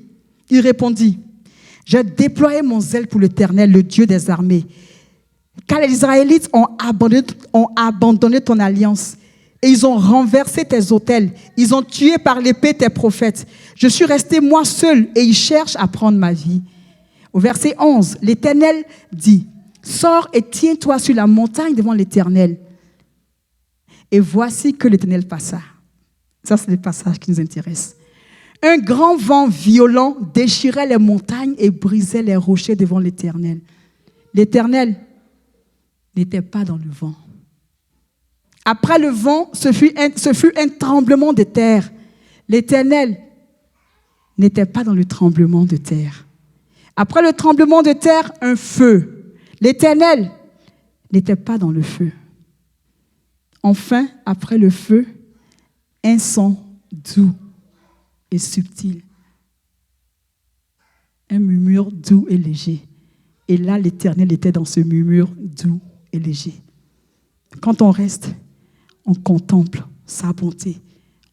Il répondit, j'ai déployé mon zèle pour l'Éternel, le Dieu des armées. Car les Israélites ont abandonné ton alliance et ils ont renversé tes autels. Ils ont tué par l'épée tes prophètes. Je suis resté moi seul et ils cherchent à prendre ma vie. Au verset 11, l'Éternel dit, sors et tiens-toi sur la montagne devant l'Éternel. Et voici que l'Éternel passa. Ça, c'est le passage qui nous intéresse. Un grand vent violent déchirait les montagnes et brisait les rochers devant l'Éternel. L'Éternel n'était pas dans le vent. Après le vent, ce fut un tremblement de terre. L'Éternel n'était pas dans le tremblement de terre. Après le tremblement de terre, un feu. L'Éternel n'était pas dans le feu. Enfin, après le feu, un son doux et subtil. Un murmure doux et léger. Et là, l'Éternel était dans ce murmure doux et léger. Quand on reste, on contemple sa bonté,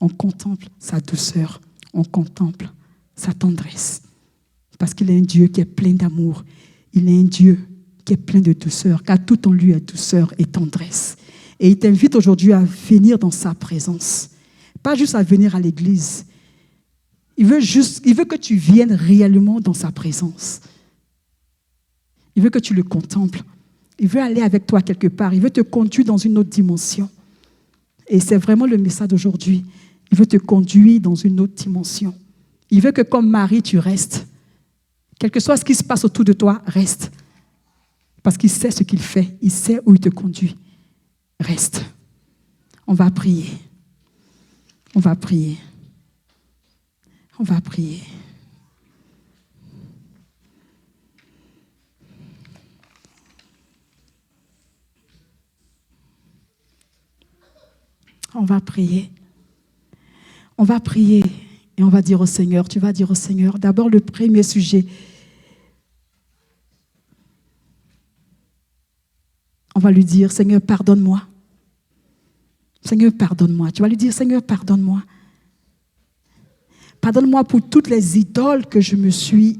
on contemple sa douceur, on contemple sa tendresse. Parce qu'il est un Dieu qui est plein d'amour. Il est un Dieu qui est plein de douceur, car tout en lui est douceur et tendresse. Et il t'invite aujourd'hui à venir dans sa présence. Pas juste à venir à l'église. Il veut que tu viennes réellement dans sa présence. Il veut que tu le contemples. Il veut aller avec toi quelque part. Il veut te conduire dans une autre dimension. Et c'est vraiment le message d'aujourd'hui. Il veut te conduire dans une autre dimension. Il veut que comme Marie, tu restes. Quel que soit ce qui se passe autour de toi, reste. Parce qu'il sait ce qu'il fait. Il sait où il te conduit. Reste. On va prier. On va prier. On va prier. On va prier. On va prier et on va dire au Seigneur, tu vas dire au Seigneur, d'abord le premier sujet. On va lui dire, Seigneur, pardonne-moi. Seigneur, pardonne-moi. Tu vas lui dire, Seigneur, pardonne-moi. Pardonne-moi pour toutes les idoles que je me suis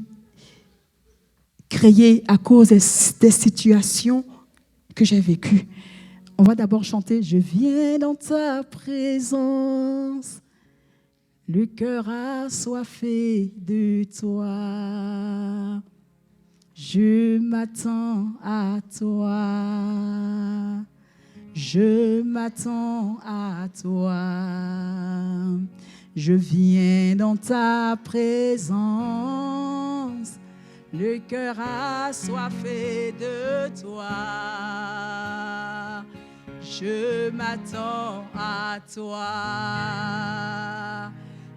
créées à cause des situations que j'ai vécues. On va d'abord chanter « Je viens dans ta présence, le cœur assoiffé de toi. Je m'attends à toi. Je m'attends à toi. Je viens dans ta présence. Le cœur assoiffé de toi. Je m'attends à toi.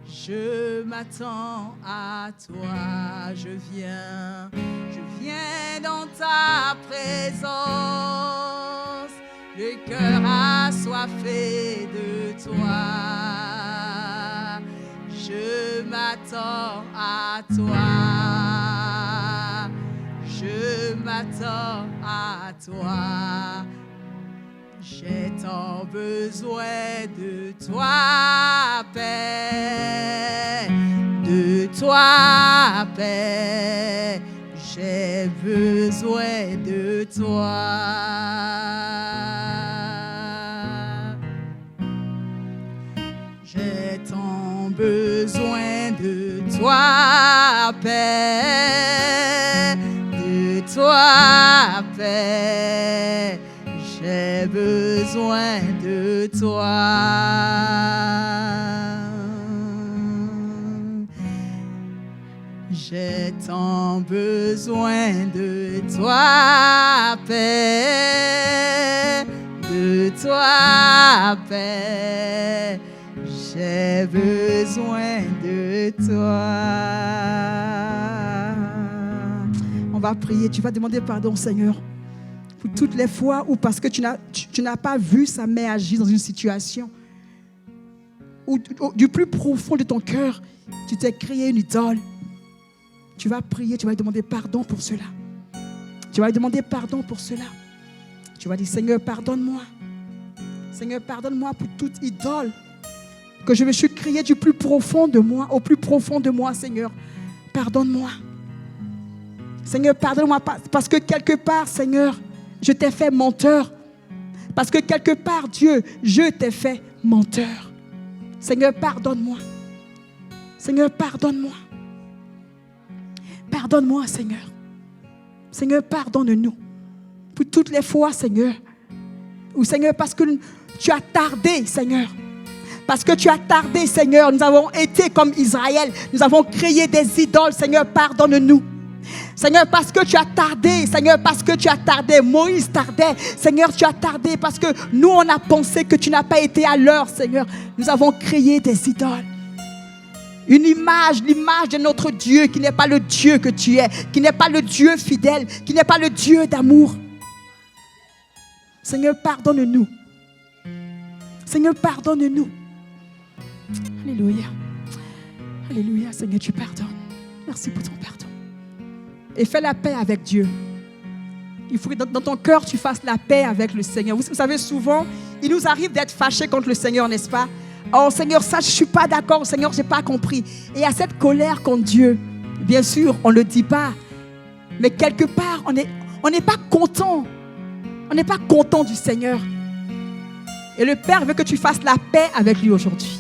Je m'attends à toi. Je viens dans ta présence. Le cœur assoiffé de toi. Je m'attends à toi. Je m'attends à toi. J'ai tant besoin de toi, Père. De toi, Père. J'ai besoin de toi. J'ai tant besoin de toi, Père. De toi, Père. J'ai besoin de toi. J'ai tant besoin de toi, Père. De toi, Père. J'ai besoin de toi. On va prier. Tu vas demander pardon, Seigneur, pour toutes les fois où parce que tu n'as pas vu sa main agir dans une situation, ou du plus profond de ton cœur, tu t'es créé une idole. Tu vas prier, tu vas lui demander pardon pour cela. Tu vas lui demander pardon pour cela. Tu vas dire, Seigneur, pardonne-moi. Seigneur, pardonne-moi pour toute idole que je me suis créée du plus profond de moi, au plus profond de moi, Seigneur. Pardonne-moi. Seigneur, pardonne-moi parce que quelque part, Seigneur, je t'ai fait menteur. Parce que quelque part, Dieu, je t'ai fait menteur. Seigneur, pardonne-moi. Seigneur, pardonne-moi. Pardonne-moi, Seigneur. Seigneur, pardonne-nous. Pour toutes les fois, Seigneur. Ou Seigneur, parce que tu as tardé, Seigneur. Parce que tu as tardé, Seigneur. Nous avons été comme Israël. Nous avons créé des idoles. Seigneur, pardonne-nous. Seigneur, parce que tu as tardé. Seigneur, parce que tu as tardé. Moïse tardait. Seigneur, tu as tardé parce que nous, on a pensé que tu n'as pas été à l'heure, Seigneur. Nous avons créé des idoles. Une image, l'image de notre Dieu qui n'est pas le Dieu que tu es, qui n'est pas le Dieu fidèle, qui n'est pas le Dieu d'amour. Seigneur, pardonne-nous. Seigneur, pardonne-nous. Alléluia. Alléluia, Seigneur, tu pardonnes. Merci pour ton pardon. Et fais la paix avec Dieu. Il faut que dans ton cœur, tu fasses la paix avec le Seigneur. Vous savez, souvent, il nous arrive d'être fâchés contre le Seigneur, n'est-ce pas? Oh Seigneur, ça je ne suis pas d'accord, Seigneur, je n'ai pas compris. Et à cette colère contre Dieu, bien sûr, on ne le dit pas. Mais quelque part, on n'est pas content. On n'est pas content du Seigneur. Et le Père veut que tu fasses la paix avec lui aujourd'hui.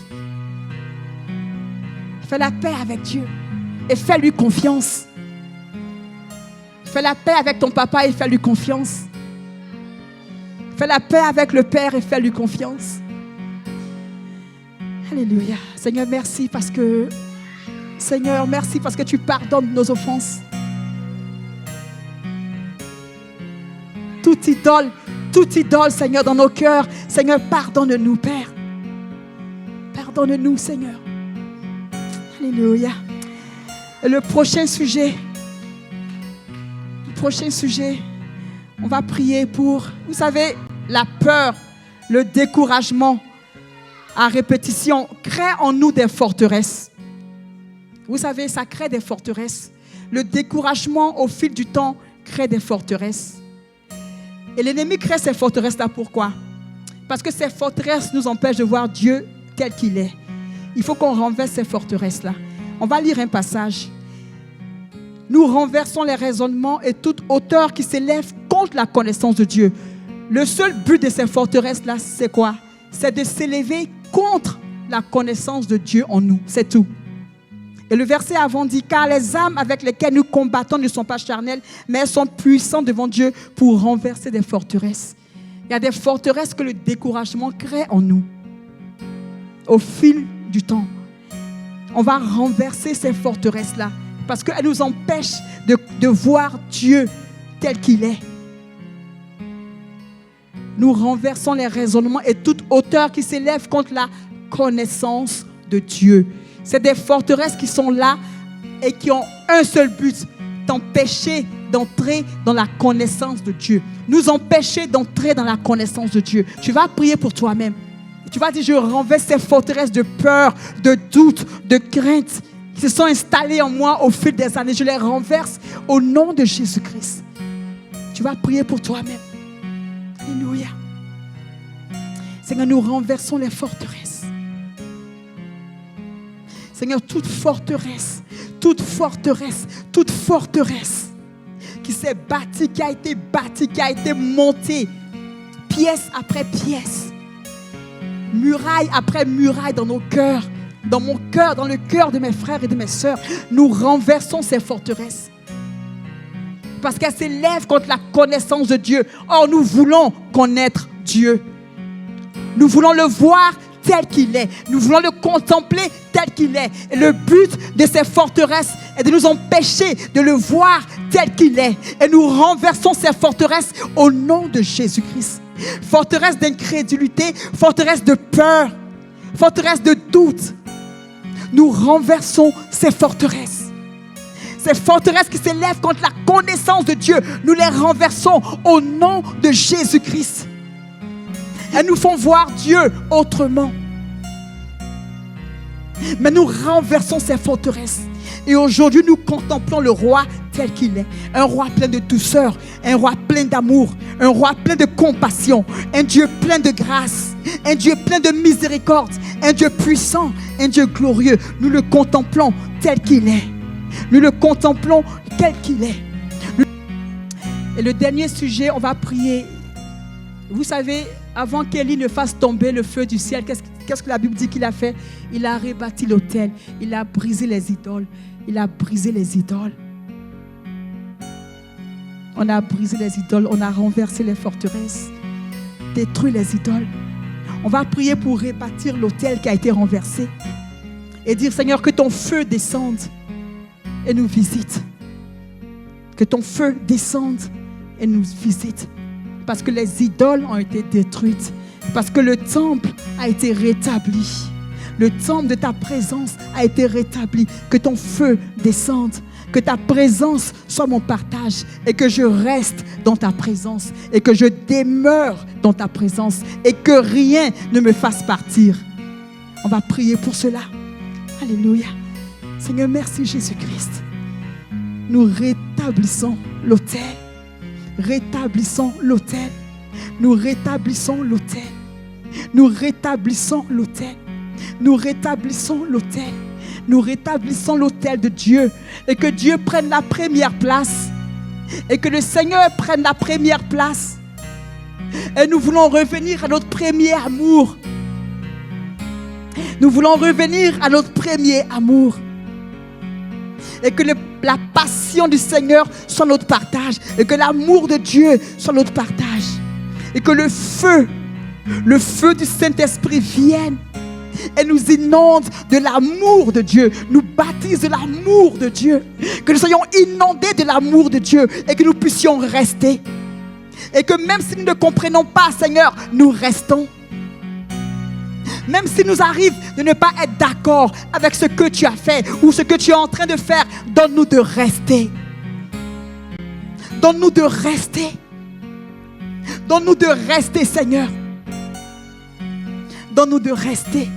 Fais la paix avec Dieu. Et fais-lui confiance. Fais la paix avec ton papa et fais-lui confiance. Fais la paix avec le Père et fais-lui confiance. Alléluia. Seigneur, merci parce que tu pardonnes nos offenses. Toute idole, Seigneur, dans nos cœurs. Seigneur, pardonne-nous, Père. Pardonne-nous, Seigneur. Alléluia. Et le prochain sujet, on va prier pour, vous savez, la peur, le découragement à répétition crée en nous des forteresses. Vous savez, ça crée des forteresses. Le découragement au fil du temps crée des forteresses. Et l'ennemi crée ces forteresses-là, pourquoi? Parce que ces forteresses nous empêchent de voir Dieu tel qu'il est. Il faut qu'on renverse ces forteresses-là. On va lire un passage. Nous renversons les raisonnements et toute hauteur qui s'élève contre la connaissance de Dieu. Le seul but de ces forteresses-là, c'est quoi? C'est de s'élever contre la connaissance de Dieu en nous. C'est tout. Et le verset avant dit, car les âmes avec lesquelles nous combattons ne sont pas charnelles, mais elles sont puissantes devant Dieu pour renverser des forteresses. Il y a des forteresses que le découragement crée en nous. Au fil du temps, on va renverser ces forteresses-là parce qu'elles nous empêchent de voir Dieu tel qu'il est. Nous renversons les raisonnements et toute hauteur qui s'élève contre la connaissance de Dieu. C'est des forteresses qui sont là et qui ont un seul but, t'empêcher d'entrer dans la connaissance de Dieu. Nous empêcher d'entrer dans la connaissance de Dieu. Tu vas prier pour toi-même. Tu vas dire, je renverse ces forteresses de peur, de doute, de crainte qui se sont installées en moi au fil des années. Je les renverse au nom de Jésus-Christ. Tu vas prier pour toi-même. Alléluia. Seigneur, nous renversons les forteresses. Seigneur, toute forteresse qui s'est bâtie, qui a été montée, pièce après pièce, muraille après muraille dans nos cœurs, dans mon cœur, dans le cœur de mes frères et de mes sœurs, nous renversons ces forteresses. Parce qu'elles s'élèvent contre la connaissance de Dieu. Or, nous voulons connaître Dieu. Nous voulons le voir tel qu'il est. Nous voulons le contempler tel qu'il est. Et le but de ces forteresses est de nous empêcher de le voir tel qu'il est. Et nous renversons ces forteresses au nom de Jésus-Christ. Forteresse d'incrédulité, forteresse de peur, forteresse de doute. Nous renversons ces forteresses. Ces forteresses qui s'élèvent contre la connaissance de Dieu, nous les renversons au nom de Jésus-Christ. Elles nous font voir Dieu autrement. Mais nous renversons ces forteresses. Et aujourd'hui, nous contemplons le roi tel qu'il est. Un roi plein de douceur, un roi plein d'amour, un roi plein de compassion, un Dieu plein de grâce, un Dieu plein de miséricorde, un Dieu puissant, un Dieu glorieux. Nous le contemplons tel qu'il est. Nous le contemplons tel qu'il est. Et le dernier sujet, on va prier. Vous savez, avant qu'Élie ne fasse tomber le feu du ciel, qu'est-ce que la Bible dit qu'il a fait? Il a rebâti l'autel, il a brisé les idoles. Il a brisé les idoles. On a brisé les idoles, on a renversé les forteresses, détruit les idoles. On va prier pour rebâtir l'autel qui a été renversé et dire, Seigneur, que ton feu descende et nous visite. Que ton feu descende et nous visite. Parce que les idoles ont été détruites. Parce que le temple a été rétabli. Le temple de ta présence a été rétabli. Que ton feu descende. Que ta présence soit mon partage. Et que je reste dans ta présence. Et que je demeure dans ta présence. Et que rien ne me fasse partir. On va prier pour cela. Alléluia. Seigneur, merci Jésus-Christ. Nous rétablissons l'autel. Rétablissons l'autel. Nous rétablissons l'autel. Nous rétablissons l'autel. Nous rétablissons l'autel. Nous rétablissons l'autel de Dieu. Et que Dieu prenne la première place. Et que le Seigneur prenne la première place. Et nous voulons revenir à notre premier amour. Nous voulons revenir à notre premier amour. Et que la passion du Seigneur soit notre partage. Et que l'amour de Dieu soit notre partage. Et que le feu du Saint-Esprit vienne et nous inonde de l'amour de Dieu. Nous baptise de l'amour de Dieu. Que nous soyons inondés de l'amour de Dieu. Et que nous puissions rester. Et que même si nous ne comprenons pas, Seigneur, nous restons. Même s'il nous arrive de ne pas être d'accord avec ce que tu as fait ou ce que tu es en train de faire, donne-nous de rester. Donne-nous de rester. Donne-nous de rester, Seigneur. Donne-nous de rester.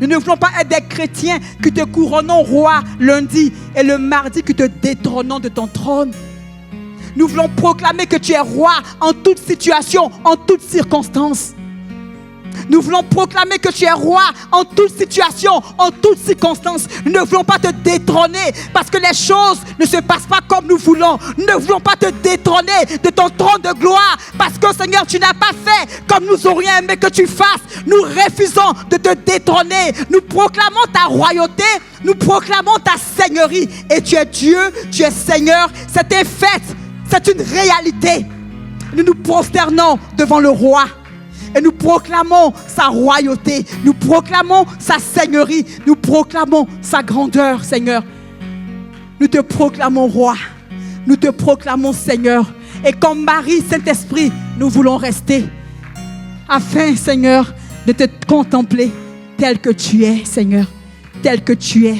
Nous ne voulons pas être des chrétiens qui te couronnons roi lundi et le mardi qui te détrônons de ton trône. Nous voulons proclamer que tu es roi en toute situation, en toute circonstance. Nous voulons proclamer que tu es roi en toute situation, en toute circonstance. Nous ne voulons pas te détrôner parce que les choses ne se passent pas comme nous voulons. Nous ne voulons pas te détrôner de ton trône de gloire parce que Seigneur, tu n'as pas fait comme nous aurions aimé que tu fasses. Nous refusons de te détrôner. Nous proclamons ta royauté, nous proclamons ta seigneurie. Et tu es Dieu, tu es Seigneur. C'est un fait, c'est une réalité. Nous nous prosternons devant le roi. Et nous proclamons sa royauté. Nous proclamons sa seigneurie. Nous proclamons sa grandeur, Seigneur. Nous te proclamons roi. Nous te proclamons Seigneur. Et comme Marie, Saint-Esprit, nous voulons rester. Afin, Seigneur, de te contempler tel que tu es, Seigneur. Tel que tu es.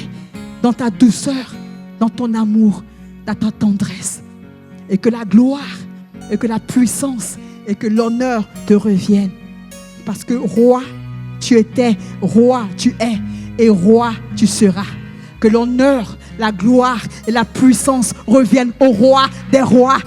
Dans ta douceur, dans ton amour, dans ta tendresse. Et que la gloire, et que la puissance, et que l'honneur te reviennent. Parce que roi, tu étais, roi, tu es, et roi, tu seras. Que l'honneur, la gloire et la puissance reviennent au roi des rois,